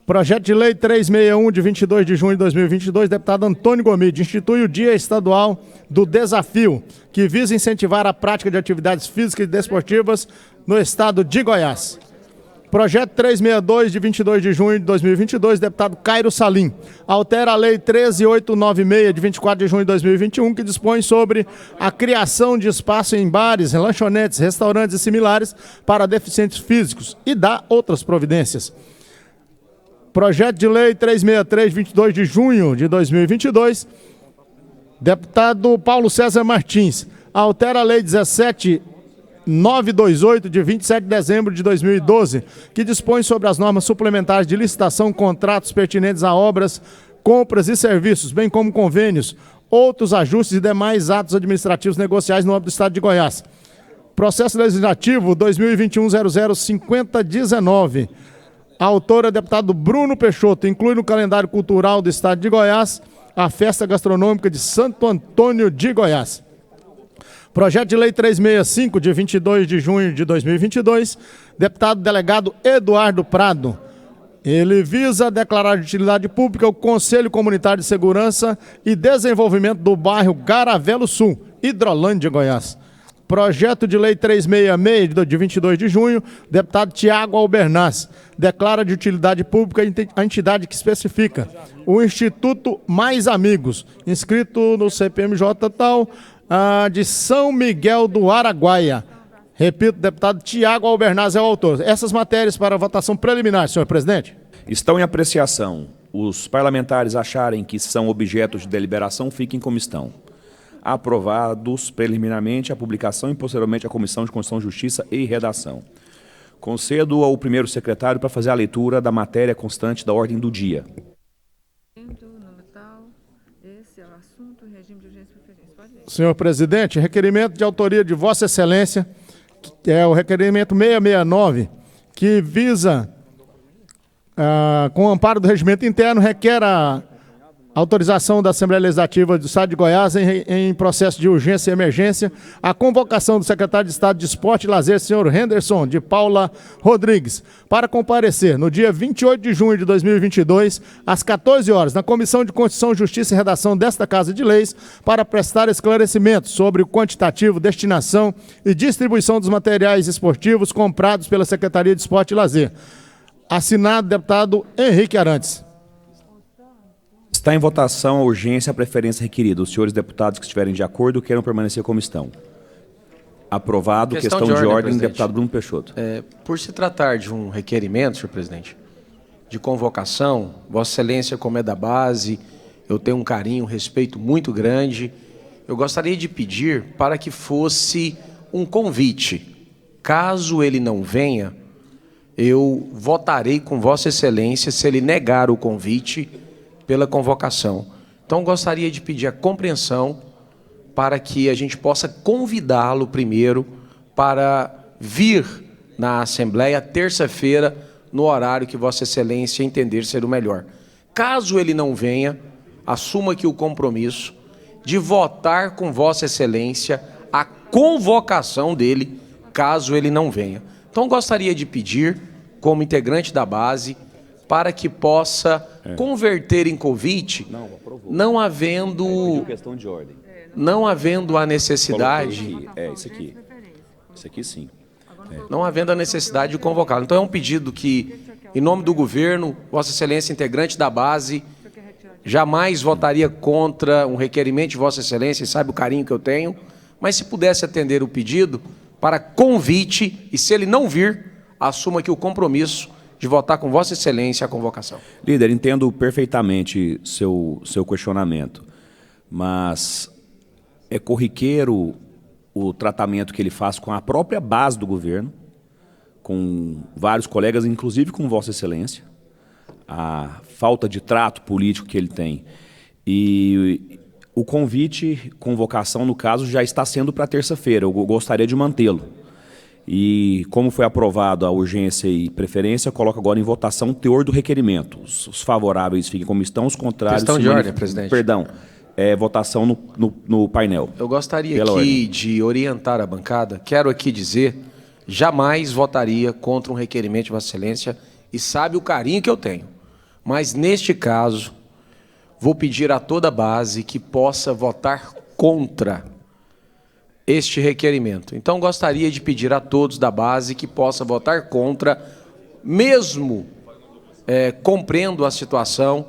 Projeto de Lei 361, de 22 de junho de 2022, deputado Antônio Gomide, institui o Dia Estadual do Desafio, que visa incentivar a prática de atividades físicas e desportivas no estado de Goiás. Projeto 362, de 22 de junho de 2022, deputado Cairo Salim, altera a Lei 13896, de 24 de junho de 2021, que dispõe sobre a criação de espaço em bares, lanchonetes, restaurantes e similares para deficientes físicos e dá outras providências. Projeto de Lei 363, de 22 de junho de 2022, deputado Paulo César Martins, altera a Lei 17928, de 27 de dezembro de 2012, que dispõe sobre as normas suplementares de licitação, contratos pertinentes a obras, compras e serviços, bem como convênios, outros ajustes e demais atos administrativos negociais no âmbito do Estado de Goiás. Processo Legislativo 2021-005019. A autora, deputado Bruno Peixoto, inclui no calendário cultural do Estado de Goiás a festa gastronômica de Santo Antônio de Goiás. Projeto de Lei 365, de 22 de junho de 2022, deputado delegado Eduardo Prado. Ele visa declarar de utilidade pública o Conselho Comunitário de Segurança e Desenvolvimento do bairro Garavelo Sul, Hidrolândia, Goiás. Projeto de Lei 366, de 22 de junho, deputado Tiago Albernaz, declara de utilidade pública a entidade que especifica o Instituto Mais Amigos, inscrito no CPMJ tal, de São Miguel do Araguaia. Repito, deputado Tiago Albernaz é o autor. Essas matérias para votação preliminar, senhor presidente. Estão em apreciação. Os parlamentares acharem que são objetos de deliberação, fiquem como estão. Aprovados preliminarmente a publicação e posteriormente a Comissão de Constituição, Justiça e Redação. Concedo ao primeiro secretário para fazer a leitura da matéria constante da ordem do dia. Senhor presidente, requerimento de autoria de Vossa Excelência, que é o requerimento 669, que visa, com o amparo do regimento interno, requer a autorização da Assembleia Legislativa do Estado de Goiás em processo de urgência e emergência, a convocação do secretário de Estado de Esporte e Lazer, senhor Henderson de Paula Rodrigues, para comparecer no dia 28 de junho de 2022, às 14 horas, na Comissão de Constituição, Justiça e Redação desta Casa de Leis, para prestar esclarecimentos sobre o quantitativo, destinação e distribuição dos materiais esportivos comprados pela Secretaria de Esporte e Lazer. Assinado, deputado Henrique Arantes. Está em votação a urgência e a preferência requerida. Os senhores deputados que estiverem de acordo queiram permanecer como estão. Aprovado. Questão de ordem, deputado Bruno Peixoto. Por se tratar de um requerimento, senhor presidente, de convocação, Vossa Excelência, como é da base, eu tenho um carinho, um respeito muito grande. Eu gostaria de pedir para que fosse um convite. Caso ele não venha, eu votarei com Vossa Excelência se ele negar o convite pela convocação. Então, gostaria de pedir a compreensão para que a gente possa convidá-lo primeiro para vir na Assembleia terça-feira, no horário que Vossa Excelência entender ser o melhor. Caso ele não venha, assuma aqui o compromisso de votar com Vossa Excelência a convocação dele, caso ele não venha. Então, gostaria de pedir, como integrante da base, para que possa converter em convite, não havendo a necessidade... Isso aqui. Isso aqui sim. Não havendo a necessidade de convocá-lo. Então é um pedido que, em nome do governo, Vossa Excelência, integrante da base, jamais votaria contra um requerimento de Vossa Excelência, e sabe o carinho que eu tenho, mas se pudesse atender o pedido para convite, e se ele não vir, assuma aqui o compromisso de votar com Vossa Excelência a convocação. Líder, entendo perfeitamente seu questionamento, mas é corriqueiro o tratamento que ele faz com a própria base do governo, com vários colegas, inclusive com Vossa Excelência, a falta de trato político que ele tem. E o convite, convocação, no caso, já está sendo para terça-feira. Eu gostaria de mantê-lo. E, como foi aprovado a urgência e preferência, coloco agora em votação o teor do requerimento. Os favoráveis fiquem como estão, os contrários... Questão de ordem, presidente. Perdão, votação no painel. Eu gostaria aqui de orientar a bancada. Quero aqui dizer, jamais votaria contra um requerimento de Vossa Excelência, e sabe o carinho que eu tenho. Mas, neste caso, vou pedir a toda a base que possa votar contra este requerimento. Então, gostaria de pedir a todos da base que possa votar contra, mesmo compreendo a situação,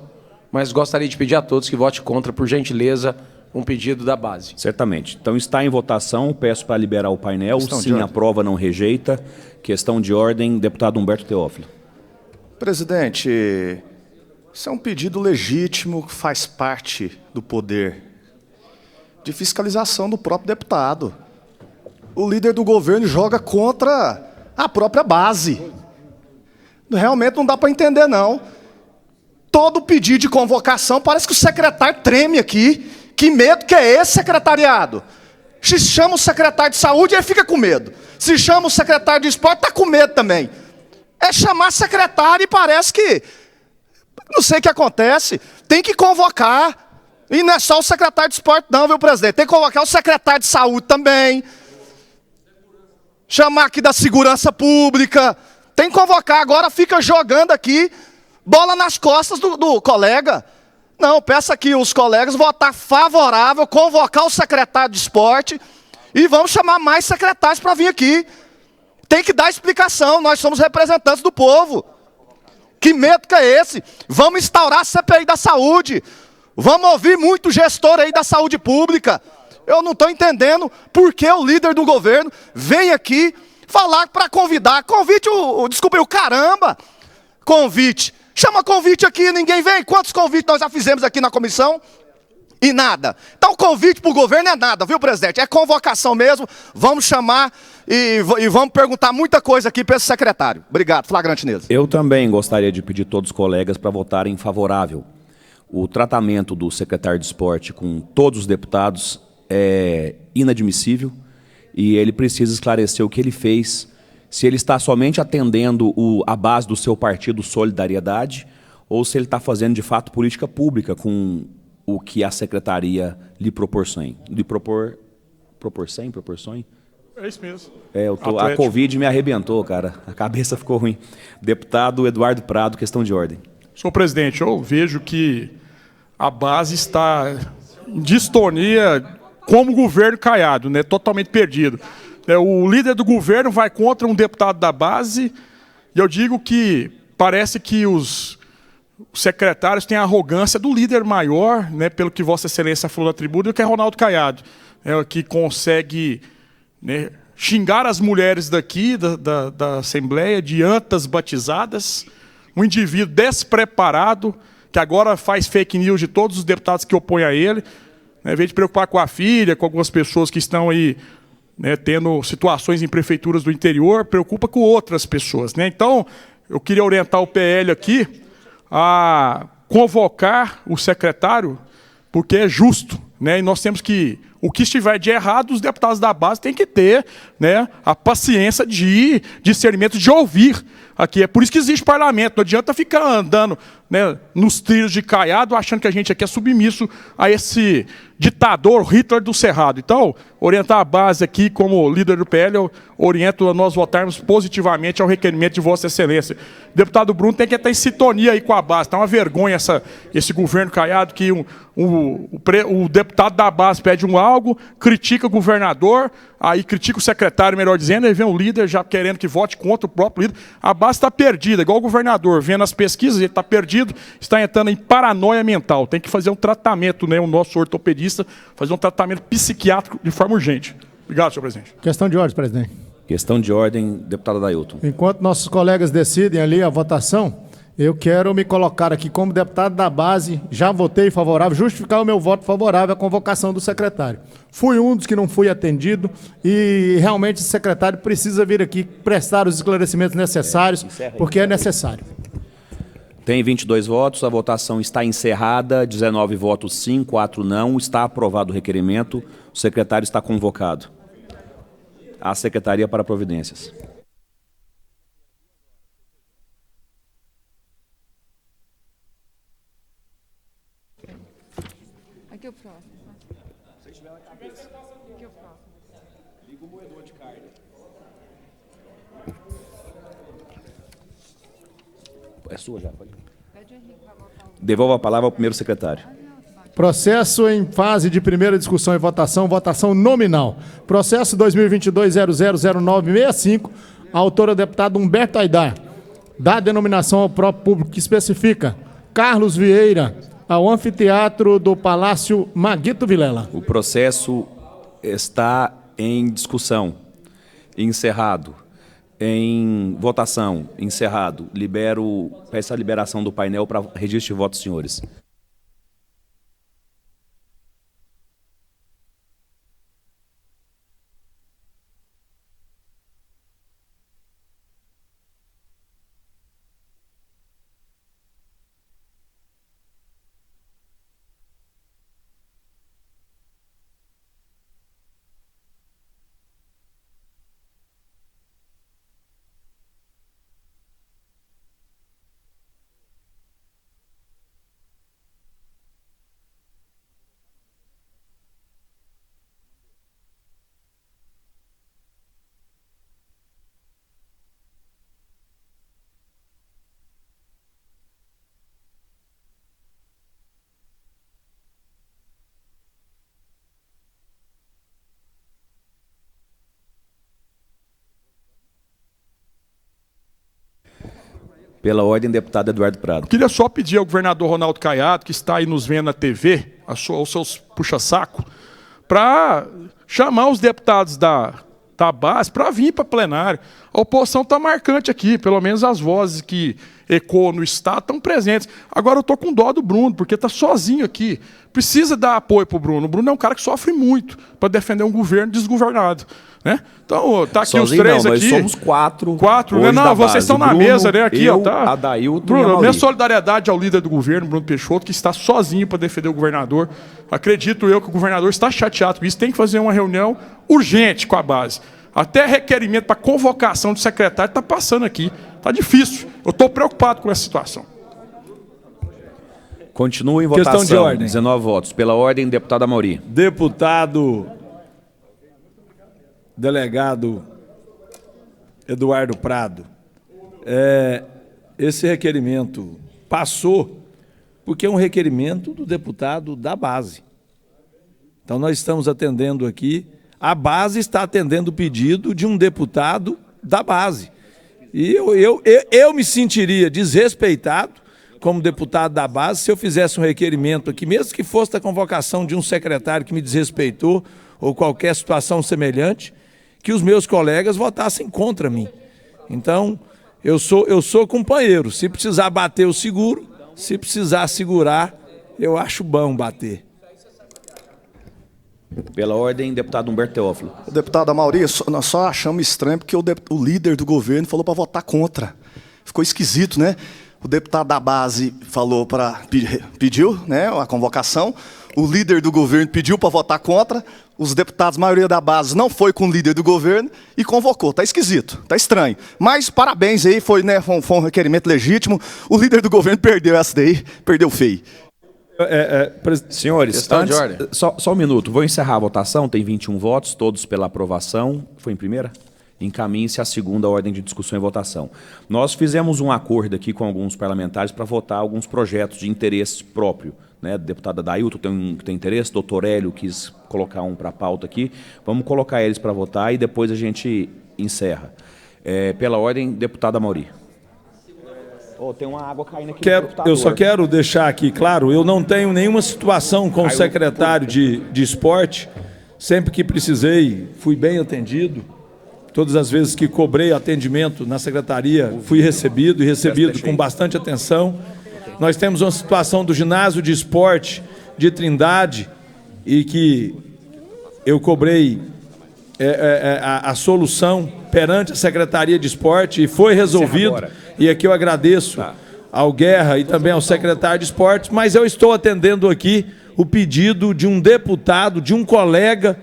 mas gostaria de pedir a todos que votem contra, por gentileza, um pedido da base. Certamente. Então, está em votação, peço para liberar o painel. Sim, aprova, não rejeita. Questão de ordem, deputado Humberto Teófilo. Presidente, isso é um pedido legítimo que faz parte do poder de fiscalização do próprio deputado. O líder do governo joga contra a própria base. Realmente não dá para entender, não. Todo pedido de convocação, parece que o secretário treme aqui. Que medo que é esse, secretariado? Se chama o secretário de saúde, ele fica com medo. Se chama o secretário de esporte, está com medo também. É chamar secretário e parece que... Não sei o que acontece. Tem que convocar. E não é só o secretário de esporte não, viu, presidente? Tem que colocar o secretário de saúde também. Chamar aqui da segurança pública. Tem que convocar. Agora fica jogando aqui bola nas costas do colega. Não, peço aqui os colegas votar favorável, convocar o secretário de esporte e vamos chamar mais secretários para vir aqui. Tem que dar explicação, nós somos representantes do povo. Que medo que é esse? Vamos instaurar a CPI da saúde. Vamos ouvir muito gestor aí da saúde pública. Eu não estou entendendo por que o líder do governo vem aqui falar para convidar. Convite, desculpe, o caramba. Convite. Chama convite aqui, ninguém vem. Quantos convites nós já fizemos aqui na comissão? E nada. Então convite para o governo é nada, viu, presidente? É convocação mesmo. Vamos chamar e vamos perguntar muita coisa aqui para esse secretário. Obrigado, flagrante neles. Eu também gostaria de pedir a todos os colegas para votarem favorável. O tratamento do secretário de esporte com todos os deputados é inadmissível e ele precisa esclarecer o que ele fez, se ele está somente atendendo a base do seu partido Solidariedade ou se ele está fazendo de fato política pública com o que a secretaria lhe proporciona. Proporciona? É isso mesmo. A Covid me arrebentou, cara. A cabeça ficou ruim. Deputado Eduardo Prado, questão de ordem. Senhor presidente, eu vejo que a base está em distonia como governo Caiado, né, totalmente perdido. O líder do governo vai contra um deputado da base e eu digo que parece que os secretários têm a arrogância do líder maior, né, pelo que Vossa Excelência falou na tribuna, que é Ronaldo Caiado, que consegue, né, xingar as mulheres daqui, da Assembleia, de antas batizadas, um indivíduo despreparado, que agora faz fake news de todos os deputados que opõem a ele, né, em vez de preocupar com a filha, com algumas pessoas que estão aí, né, tendo situações em prefeituras do interior, preocupa com outras pessoas, né? Então, eu queria orientar o PL aqui a convocar o secretário, porque é justo, né? E nós temos que, o que estiver de errado, os deputados da base têm que ter, né, a paciência de discernimento, de ouvir aqui. É por isso que existe parlamento. Não adianta ficar andando, né, nos trilhos de Caiado, achando que a gente aqui é submisso a esse ditador Hitler do Cerrado. Então, orientar a base aqui, como líder do PL, eu oriento a nós votarmos positivamente ao requerimento de Vossa Excelência. O deputado Bruno tem que estar em sintonia aí com a base. Está uma vergonha esse governo Caiado, que o deputado da base pede algo, critica o governador, aí critica o secretário, melhor dizendo, aí vem o líder já querendo que vote contra o próprio líder. A base está perdida, igual o governador, vendo as pesquisas, ele está perdido, está entrando em paranoia mental. Tem que fazer um tratamento, né, o nosso ortopedista, fazer um tratamento psiquiátrico de forma urgente. Obrigado, senhor presidente. Questão de ordem, presidente. Questão de ordem, deputado Adailton. Enquanto nossos colegas decidem ali a votação, eu quero me colocar aqui como deputado da base, já votei favorável, justificar o meu voto favorável à convocação do secretário. Fui um dos que não fui atendido e realmente o secretário precisa vir aqui prestar os esclarecimentos necessários, porque é necessário. Tem 22 votos, a votação está encerrada, 19 votos sim, 4 não, está aprovado o requerimento, o secretário está convocado à Secretaria para Providências. Aqui o próximo. Se tiver na cabeça. Aqui o próximo. Liga o moedor de carne. É sua já, pode. Devolvo a palavra ao primeiro secretário. Processo em fase de primeira discussão e votação, votação nominal. Processo 2022-000965, autor é o deputado Humberto Aidar. Dá denominação ao próprio público que especifica Carlos Vieira, ao anfiteatro do Palácio Maguito Vilela. O processo está em discussão, encerrado, em votação, encerrado. Peço a liberação do painel para registro de votos, senhores. Pela ordem, deputado Eduardo Prado. Queria só pedir ao governador Ronaldo Caiado, que está aí nos vendo na TV, aos seus puxa-saco, para chamar os deputados da base para vir para plenário. A oposição está marcante aqui, pelo menos as vozes que ecoam no Estado estão presentes. Agora eu estou com dó do Bruno, porque está sozinho aqui. Precisa dar apoio para o Bruno. O Bruno é um cara que sofre muito para defender um governo desgovernado. Né? Então, está aqui sozinho, os três não, aqui. Nós somos quatro. Né? Não, vocês estão na mesa, né? Aqui, eu, ó, tá? Adailton Bruno, minha solidariedade ao líder do governo, Bruno Peixoto, que está sozinho para defender o governador. Acredito eu que o governador está chateado com isso. Tem que fazer uma reunião urgente com a base. Até requerimento para convocação do secretário está passando aqui. Está difícil. Eu estou preocupado com essa situação. Continua em votação. Questão de ordem. 19 votos. Pela ordem, deputado Amaury. Deputado delegado Eduardo Prado, esse requerimento passou porque é um requerimento do deputado da base. Então, nós estamos atendendo aqui, a base está atendendo o pedido de um deputado da base. E eu me sentiria desrespeitado como deputado da base se eu fizesse um requerimento aqui, mesmo que fosse da convocação de um secretário que me desrespeitou ou qualquer situação semelhante, que os meus colegas votassem contra mim. Então, eu sou companheiro. Se precisar bater, eu seguro. Se precisar segurar, eu acho bom bater. Pela ordem, deputado Humberto Teófilo. Deputado Amaury, nós só achamos estranho porque o líder do governo falou para votar contra. Ficou esquisito, né? O deputado da base falou pediu, né, a convocação. O líder do governo pediu para votar contra. Os deputados, maioria da base, não foi com o líder do governo e convocou. Está esquisito, está estranho. Mas parabéns aí, foi um requerimento legítimo. O líder do governo perdeu essa daí, perdeu feio. Senhores, antes, só um minuto. Vou encerrar a votação. Tem 21 votos, todos pela aprovação. Foi em primeira? Encaminhe-se à segunda ordem de discussão e votação. Nós fizemos um acordo aqui com alguns parlamentares para votar alguns projetos de interesse próprio. Né? Deputada Adailton tem interesse, doutor Hélio quis colocar um para a pauta aqui. Vamos colocar eles para votar e depois a gente encerra. Pela ordem, deputado Amaury. Tem uma água caindo aqui no computador. Eu só quero deixar aqui claro, eu não tenho nenhuma situação com o secretário de esporte. Sempre que precisei, fui bem atendido. Todas as vezes que cobrei atendimento na secretaria, fui recebido e recebido com bastante atenção. Nós temos uma situação do ginásio de esporte de Trindade e que eu cobrei a solução perante a Secretaria de Esporte e foi resolvido. E aqui eu agradeço ao Guerra e também ao secretário de Esportes, mas eu estou atendendo aqui o pedido de um deputado, de um colega,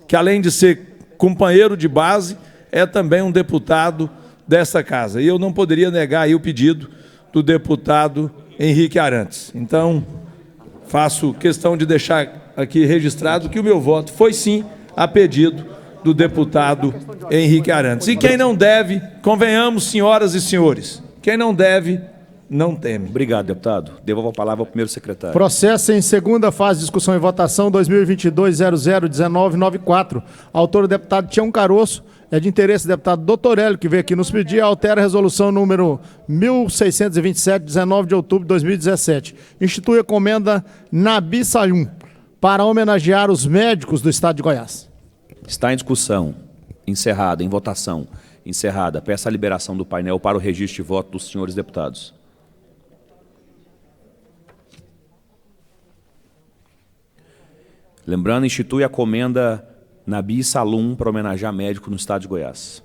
que além de ser companheiro de base, é também um deputado dessa casa. E eu não poderia negar aí o pedido do deputado Henrique Arantes. Então, faço questão de deixar aqui registrado que o meu voto foi sim a pedido do deputado Henrique Arantes. E quem não deve, convenhamos, senhoras e senhores, quem não deve, não teme. Obrigado, deputado. Devolvo a palavra ao primeiro secretário. Processo em segunda fase de discussão e votação 2022-00-1994. Autor o deputado Tião Caroço. É de interesse do deputado doutor Hélio, que veio aqui nos pedir, altera a resolução número 1627, 19 de outubro de 2017. Institui a comenda Nabi Sayum para homenagear os médicos do estado de Goiás. Está em discussão, encerrada, em votação, encerrada. Peço a liberação do painel para o registro de voto dos senhores deputados. Lembrando, institui a comenda Nabi Salum para homenagear médico no estado de Goiás.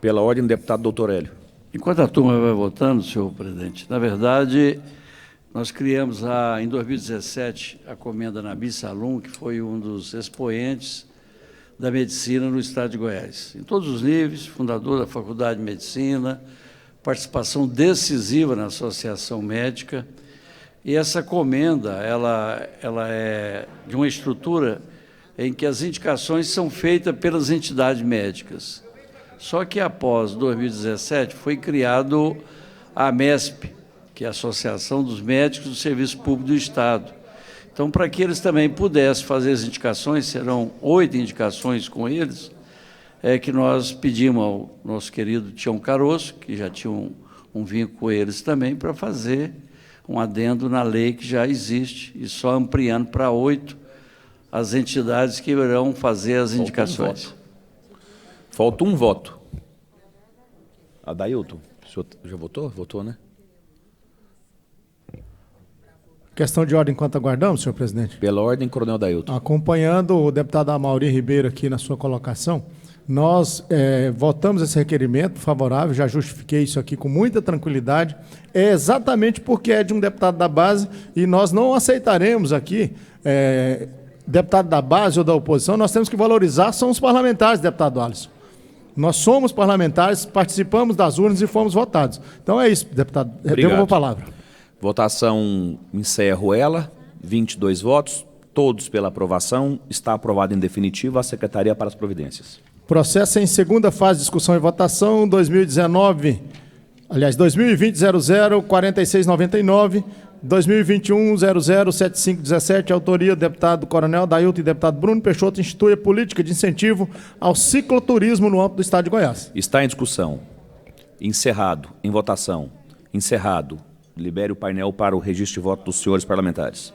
Pela ordem, deputado doutor Hélio. Enquanto a turma vai votando, senhor presidente, na verdade, nós criamos em 2017 a comenda Nabi Salum, que foi um dos expoentes da medicina no estado de Goiás. Em todos os níveis, fundador da Faculdade de Medicina, participação decisiva na associação médica, E essa comenda, ela é de uma estrutura em que as indicações são feitas pelas entidades médicas. Só que após 2017 foi criado a MESP, que é a Associação dos Médicos do Serviço Público do Estado. Então, para que eles também pudessem fazer as indicações, serão 8 indicações com eles, é que nós pedimos ao nosso querido Tião Caroço, que já tinha um vínculo com eles também, para fazer um adendo na lei que já existe, e só ampliando para 8 as entidades que irão fazer as indicações. Falta um voto. Adailton, o senhor já votou? Votou, né? Questão de ordem enquanto aguardamos, senhor presidente. Pela ordem, Coronel Adailton. Acompanhando o deputado Amaury Ribeiro aqui na sua colocação, nós votamos esse requerimento favorável, já justifiquei isso aqui com muita tranquilidade, é exatamente porque é de um deputado da base e nós não aceitaremos aqui deputado da base ou da oposição, nós temos que valorizar, são os parlamentares, deputado Alisson. Nós somos parlamentares, participamos das urnas e fomos votados. Então é isso, deputado. Devolvo a palavra. Votação, encerro ela. 22 votos, todos pela aprovação. Está aprovado em definitivo a Secretaria para as Providências. Processo em segunda fase de discussão e votação, 2020-00-4699, 2021-00-7517, autoria do deputado Coronel Adailton e deputado Bruno Peixoto, institui a política de incentivo ao cicloturismo no âmbito do Estado de Goiás. Está em discussão. Encerrado. Em votação. Encerrado. Libere o painel para o registro de voto dos senhores parlamentares.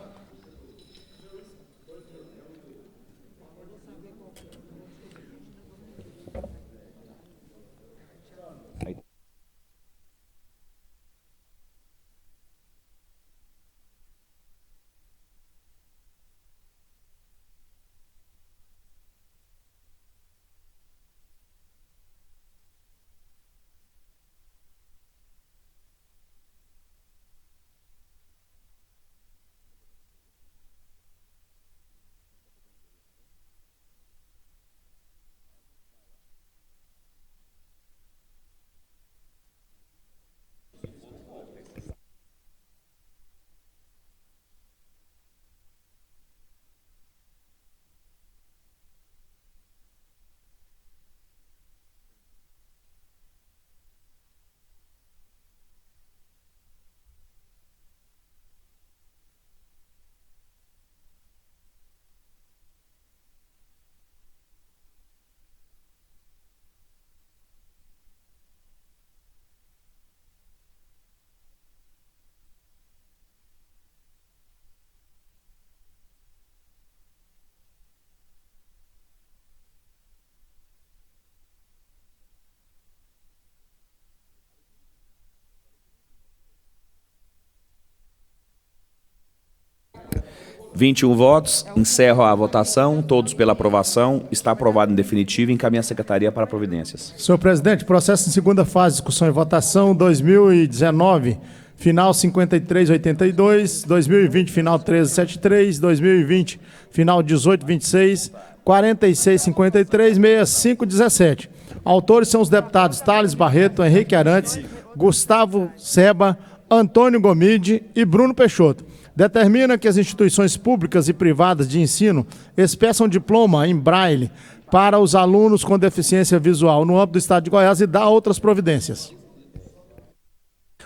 (21 votos, encerro a votação, todos pela aprovação, está aprovado em definitivo e encaminha a Secretaria para Providências. Senhor presidente, processo em segunda fase, discussão e votação, 2019, final 5382, 2020, final 1373, 2020, final 1826, 4653, 6517. Autores são os deputados Thales Barreto, Henrique Arantes, Gustavo Seba, Antônio Gomide e Bruno Peixoto. Determina que as instituições públicas e privadas de ensino expeçam diploma em braille para os alunos com deficiência visual no âmbito do Estado de Goiás e dá outras providências.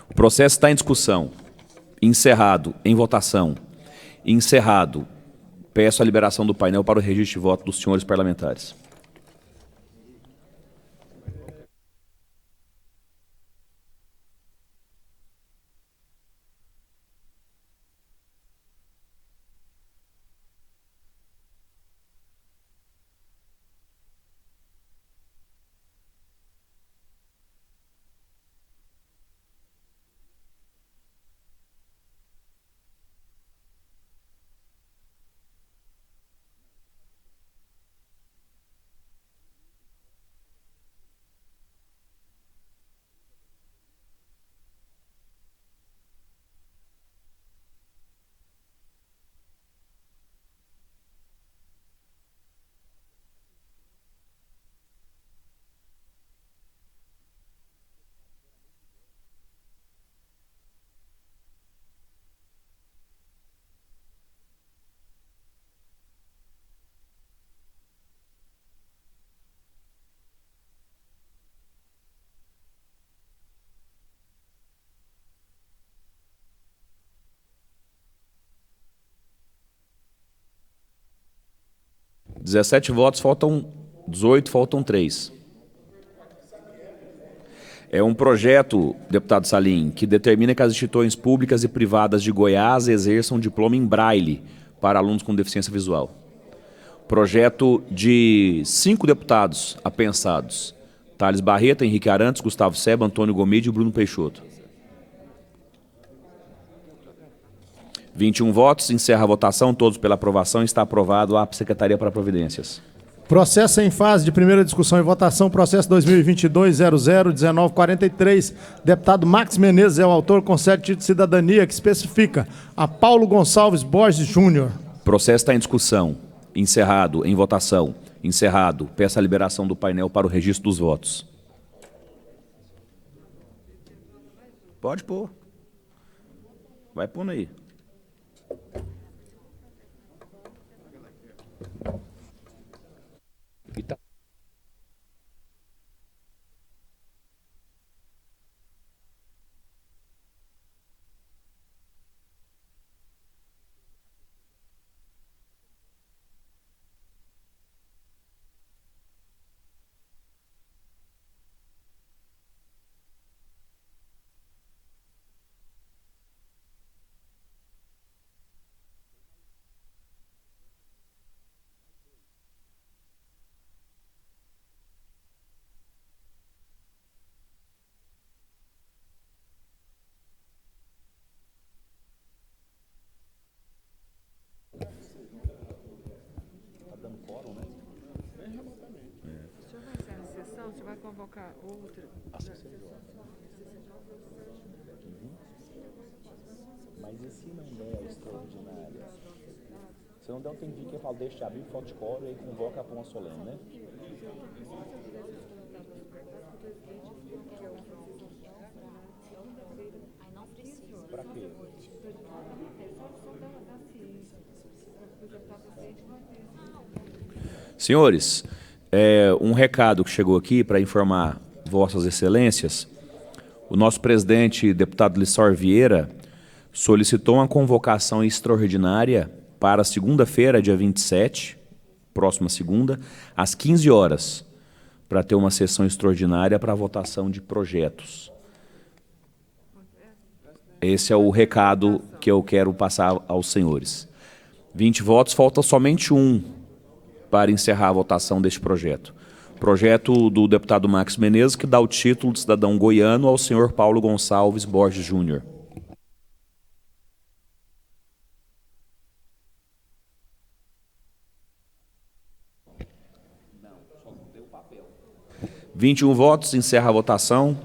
O processo está em discussão. Encerrado. Em votação. Encerrado. Peço a liberação do painel para o registro de voto dos senhores parlamentares. 17 votos, faltam 18, faltam 3. É um projeto, deputado Salim, que determina que as instituições públicas e privadas de Goiás exerçam diploma em braille para alunos com deficiência visual. Projeto de 5 deputados apensados. Thales Barreto, Henrique Arantes, Gustavo Seba, Antônio Gomide e Bruno Peixoto. 21 votos, encerra a votação, todos pela aprovação, está aprovado a Secretaria para Providências. Processo em fase de primeira discussão e votação, processo 2022-00-1943. Deputado Max Menezes é o autor, concede título de cidadania que especifica a Paulo Gonçalves Borges Júnior. Processo está em discussão, encerrado, em votação, encerrado. Peço a liberação do painel para o registro dos votos. Pode pôr. Vai pondo aí. Você vai convocar outra. Mas e se não der extraordinária? Se não der, tem que eu falo, deixa de abrir, falta de coro e convoca para uma solene, né? Para quê? Senhores, um recado que chegou aqui para informar Vossas Excelências. O nosso presidente, deputado Lissor Vieira, solicitou uma convocação extraordinária para segunda-feira, dia 27, próxima segunda, às 15 horas, para ter uma sessão extraordinária para a votação de projetos. Esse é o recado que eu quero passar aos senhores. 20 votos, falta somente um para encerrar a votação deste projeto. Projeto do deputado Max Menezes, que dá o título de cidadão goiano ao senhor Paulo Gonçalves Borges Júnior. – 21 votos, encerra a votação.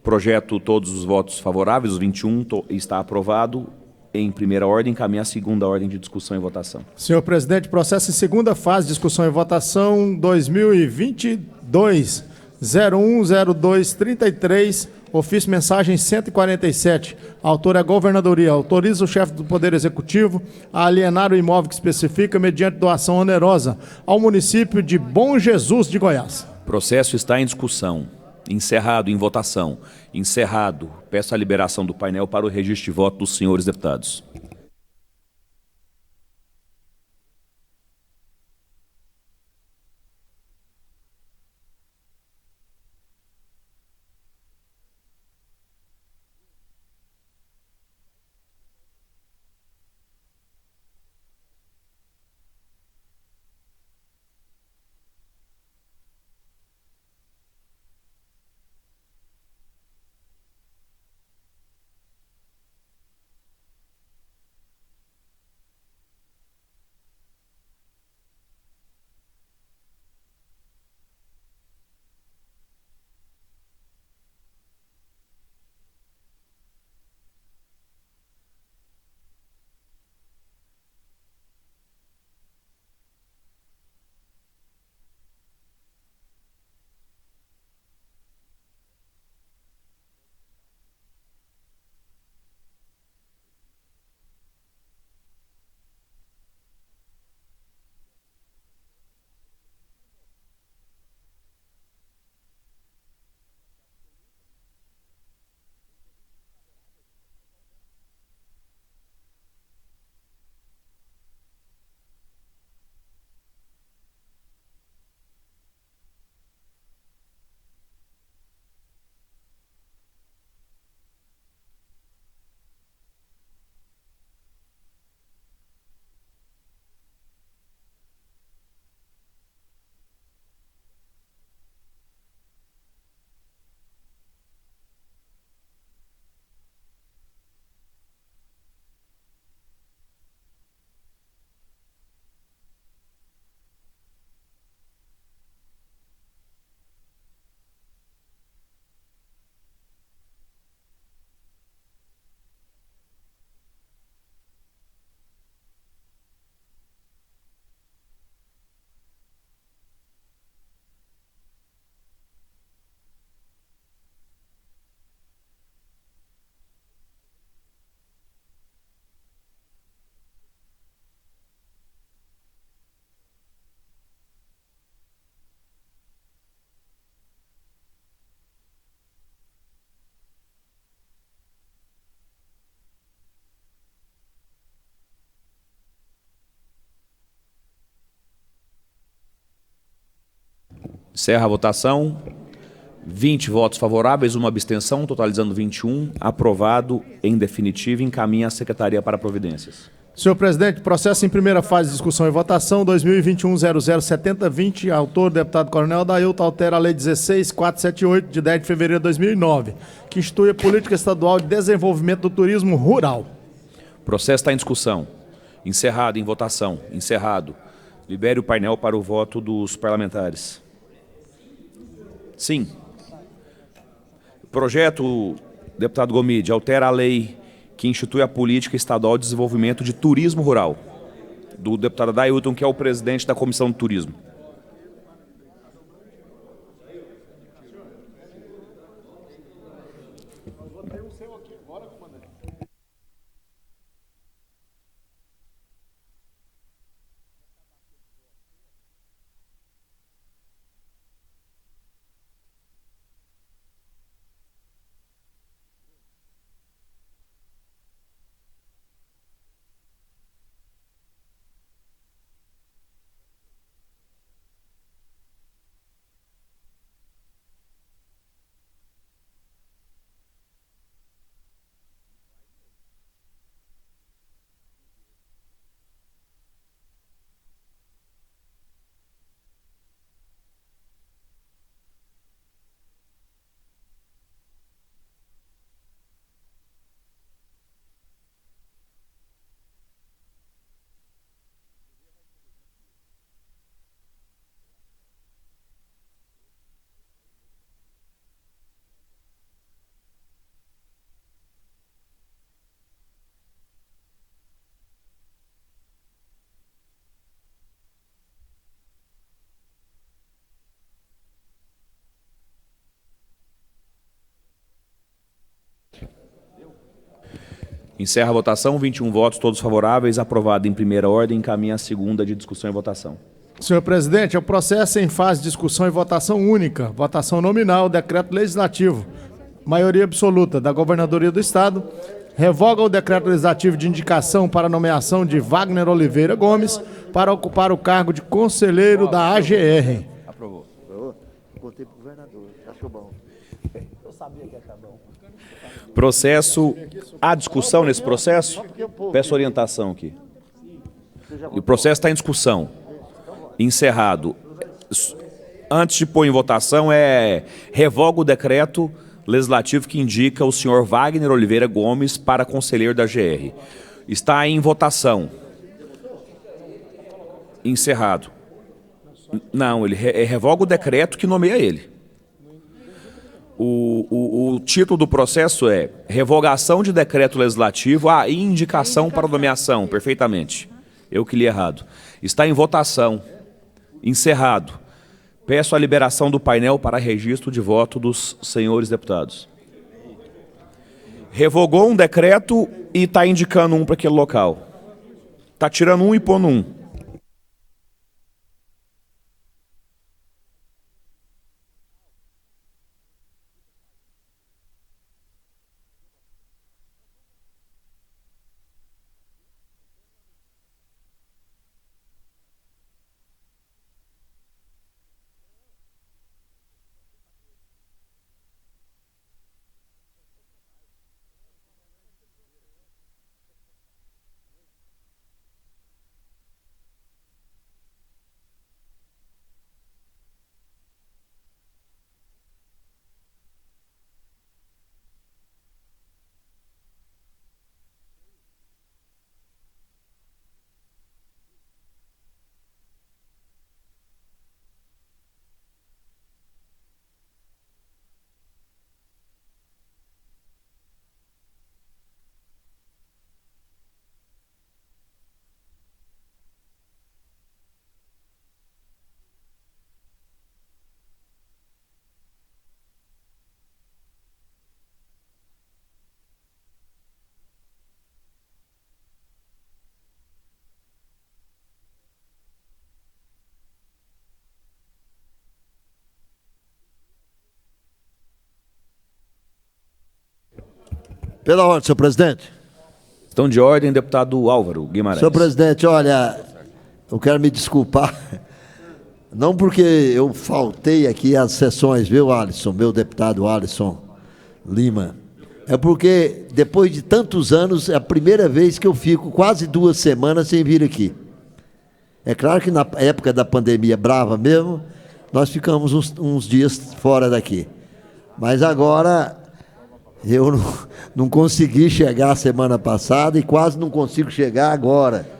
Projeto, todos os votos favoráveis, os 21, está aprovado. Em primeira ordem, encaminha a segunda ordem de discussão e votação. Senhor presidente, processo em segunda fase, discussão e votação 2022-010233, ofício mensagem 147. Autor é a governadoria. Autoriza o chefe do Poder Executivo a alienar o imóvel que especifica mediante doação onerosa ao município de Bom Jesus de Goiás. Processo está em discussão. Encerrado, em votação. Encerrado. Peço a liberação do painel para o registro de voto dos senhores deputados. Encerra a votação. 20 votos favoráveis, uma abstenção, totalizando 21. Aprovado em definitivo. Encaminha a Secretaria para providências. Senhor presidente, processo em primeira fase de discussão e votação, 2021-007020, autor, deputado Coronel Adailton, altera a Lei 16.478, de 10 de fevereiro de 2009, que institui a Política Estadual de Desenvolvimento do Turismo Rural. O processo está em discussão. Encerrado, em votação. Encerrado. Libere o painel para o voto dos parlamentares. Sim. Projeto, deputado Gomide, altera a lei que institui a Política Estadual de Desenvolvimento de Turismo Rural, do deputado Adailton, que é o presidente da Comissão de Turismo. Encerra a votação, 21 votos, todos favoráveis, aprovado em primeira ordem, encaminha a segunda de discussão e votação. Senhor presidente, é o processo em fase de discussão e votação única, votação nominal, decreto legislativo, maioria absoluta da Governadoria do Estado, revoga o decreto legislativo de indicação para a nomeação de Wagner Oliveira Gomes para ocupar o cargo de conselheiro da AGR. Aprovou. Contei pro governador, achou bom. Eu sabia que ia achar bom. Processo, há discussão nesse processo? Peço orientação aqui. O processo está em discussão. Encerrado. Antes de pôr em votação, revoga o decreto legislativo que indica o senhor Wagner Oliveira Gomes para conselheiro da GR. Está em votação. Encerrado. Não, ele revoga o decreto que nomeia ele. O título do processo é revogação de decreto legislativo e indicação para nomeação. Perfeitamente. Eu que li errado. Está em votação. Encerrado. Peço a liberação do painel para registro de voto dos senhores deputados. Revogou um decreto e está indicando um para aquele local. Está tirando um e pondo um. Pela ordem, senhor presidente. Estão de ordem, deputado Álvaro Guimarães. Senhor presidente, olha, eu quero me desculpar Não porque eu faltei aqui às sessões, viu, Alisson, meu deputado Alisson Lima. É porque, depois de tantos anos, é a primeira vez que eu fico quase 2 semanas sem vir aqui. É claro que na época da pandemia brava mesmo, nós ficamos uns dias fora daqui. Mas agora, eu não consegui chegar semana passada e quase não consigo chegar agora.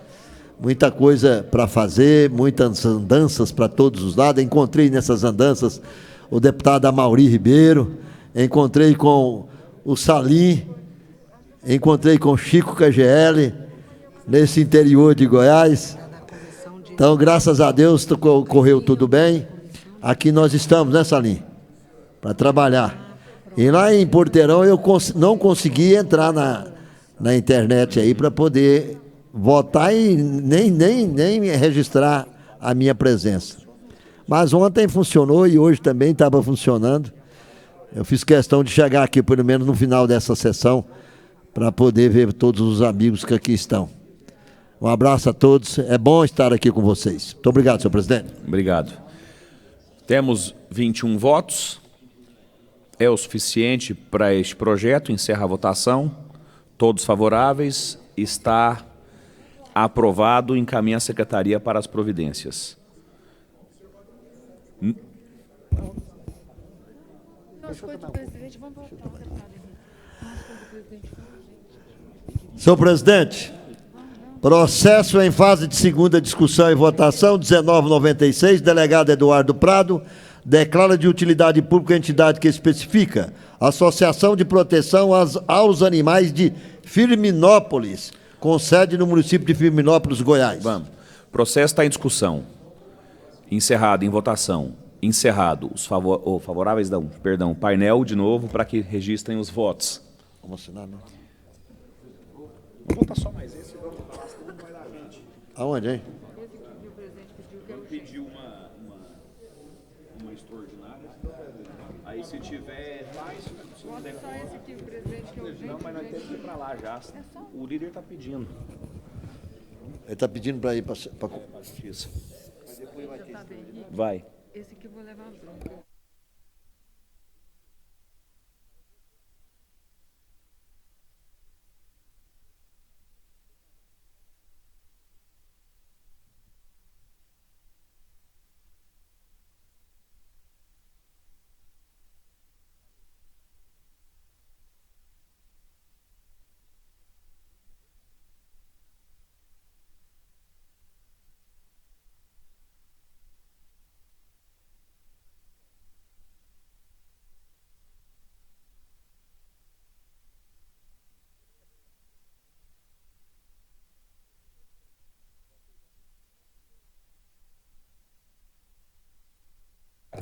Muita coisa para fazer, muitas andanças para todos os lados. Encontrei nessas andanças o deputado Amaury Ribeiro, encontrei com o Salim, encontrei com Chico KGL, nesse interior de Goiás. Então, graças a Deus, correu tudo bem. Aqui nós estamos, né, Salim? Para trabalhar. E lá em Porteirão eu não consegui entrar na internet aí para poder votar e nem registrar a minha presença. Mas ontem funcionou e hoje também estava funcionando. Eu fiz questão de chegar aqui, pelo menos no final dessa sessão, para poder ver todos os amigos que aqui estão. Um abraço a todos. É bom estar aqui com vocês. Muito obrigado, senhor presidente. Obrigado. Temos 21 votos. É o suficiente para este projeto. Encerra a votação. Todos favoráveis. Está aprovado. Encaminha a secretaria para as providências. Senhor presidente, processo em fase de segunda discussão e votação, 1996, delegado Eduardo Prado, declara de utilidade pública a entidade que especifica Associação de Proteção aos Animais de Firminópolis, com sede no município de Firminópolis, Goiás. Vamos. O processo está em discussão. Encerrado, em votação. Encerrado. Os favoráveis, não, perdão, painel de novo para que registrem os votos. Vamos assinar, não? Vamos votar só mais esse. Aonde, hein? Eu pedi uma extraordinária. Aí se tiver, faz. Se não der, só esse aqui, o presidente, que é urgente. Não, mas nós temos que ir para lá já. O líder está pedindo. Ele está pedindo para ir para isso. Vai. Esse aqui eu vou levar bronca. –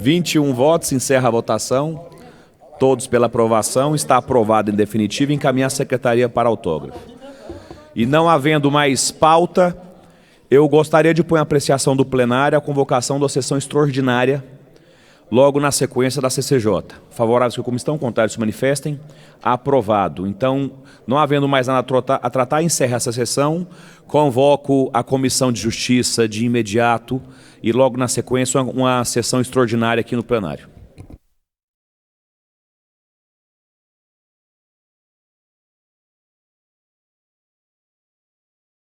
21 votos, encerra a votação. Todos pela aprovação. Está aprovado em definitivo e encaminha a secretaria para autógrafo. E não havendo mais pauta, eu gostaria de pôr em apreciação do plenário a convocação da sessão extraordinária, logo na sequência da CCJ. Favoráveis que, como estão contrários, se manifestem. Aprovado. Então, não havendo mais nada a tratar, encerra essa sessão. Convoco a Comissão de Justiça de imediato e logo na sequência uma sessão extraordinária aqui no plenário.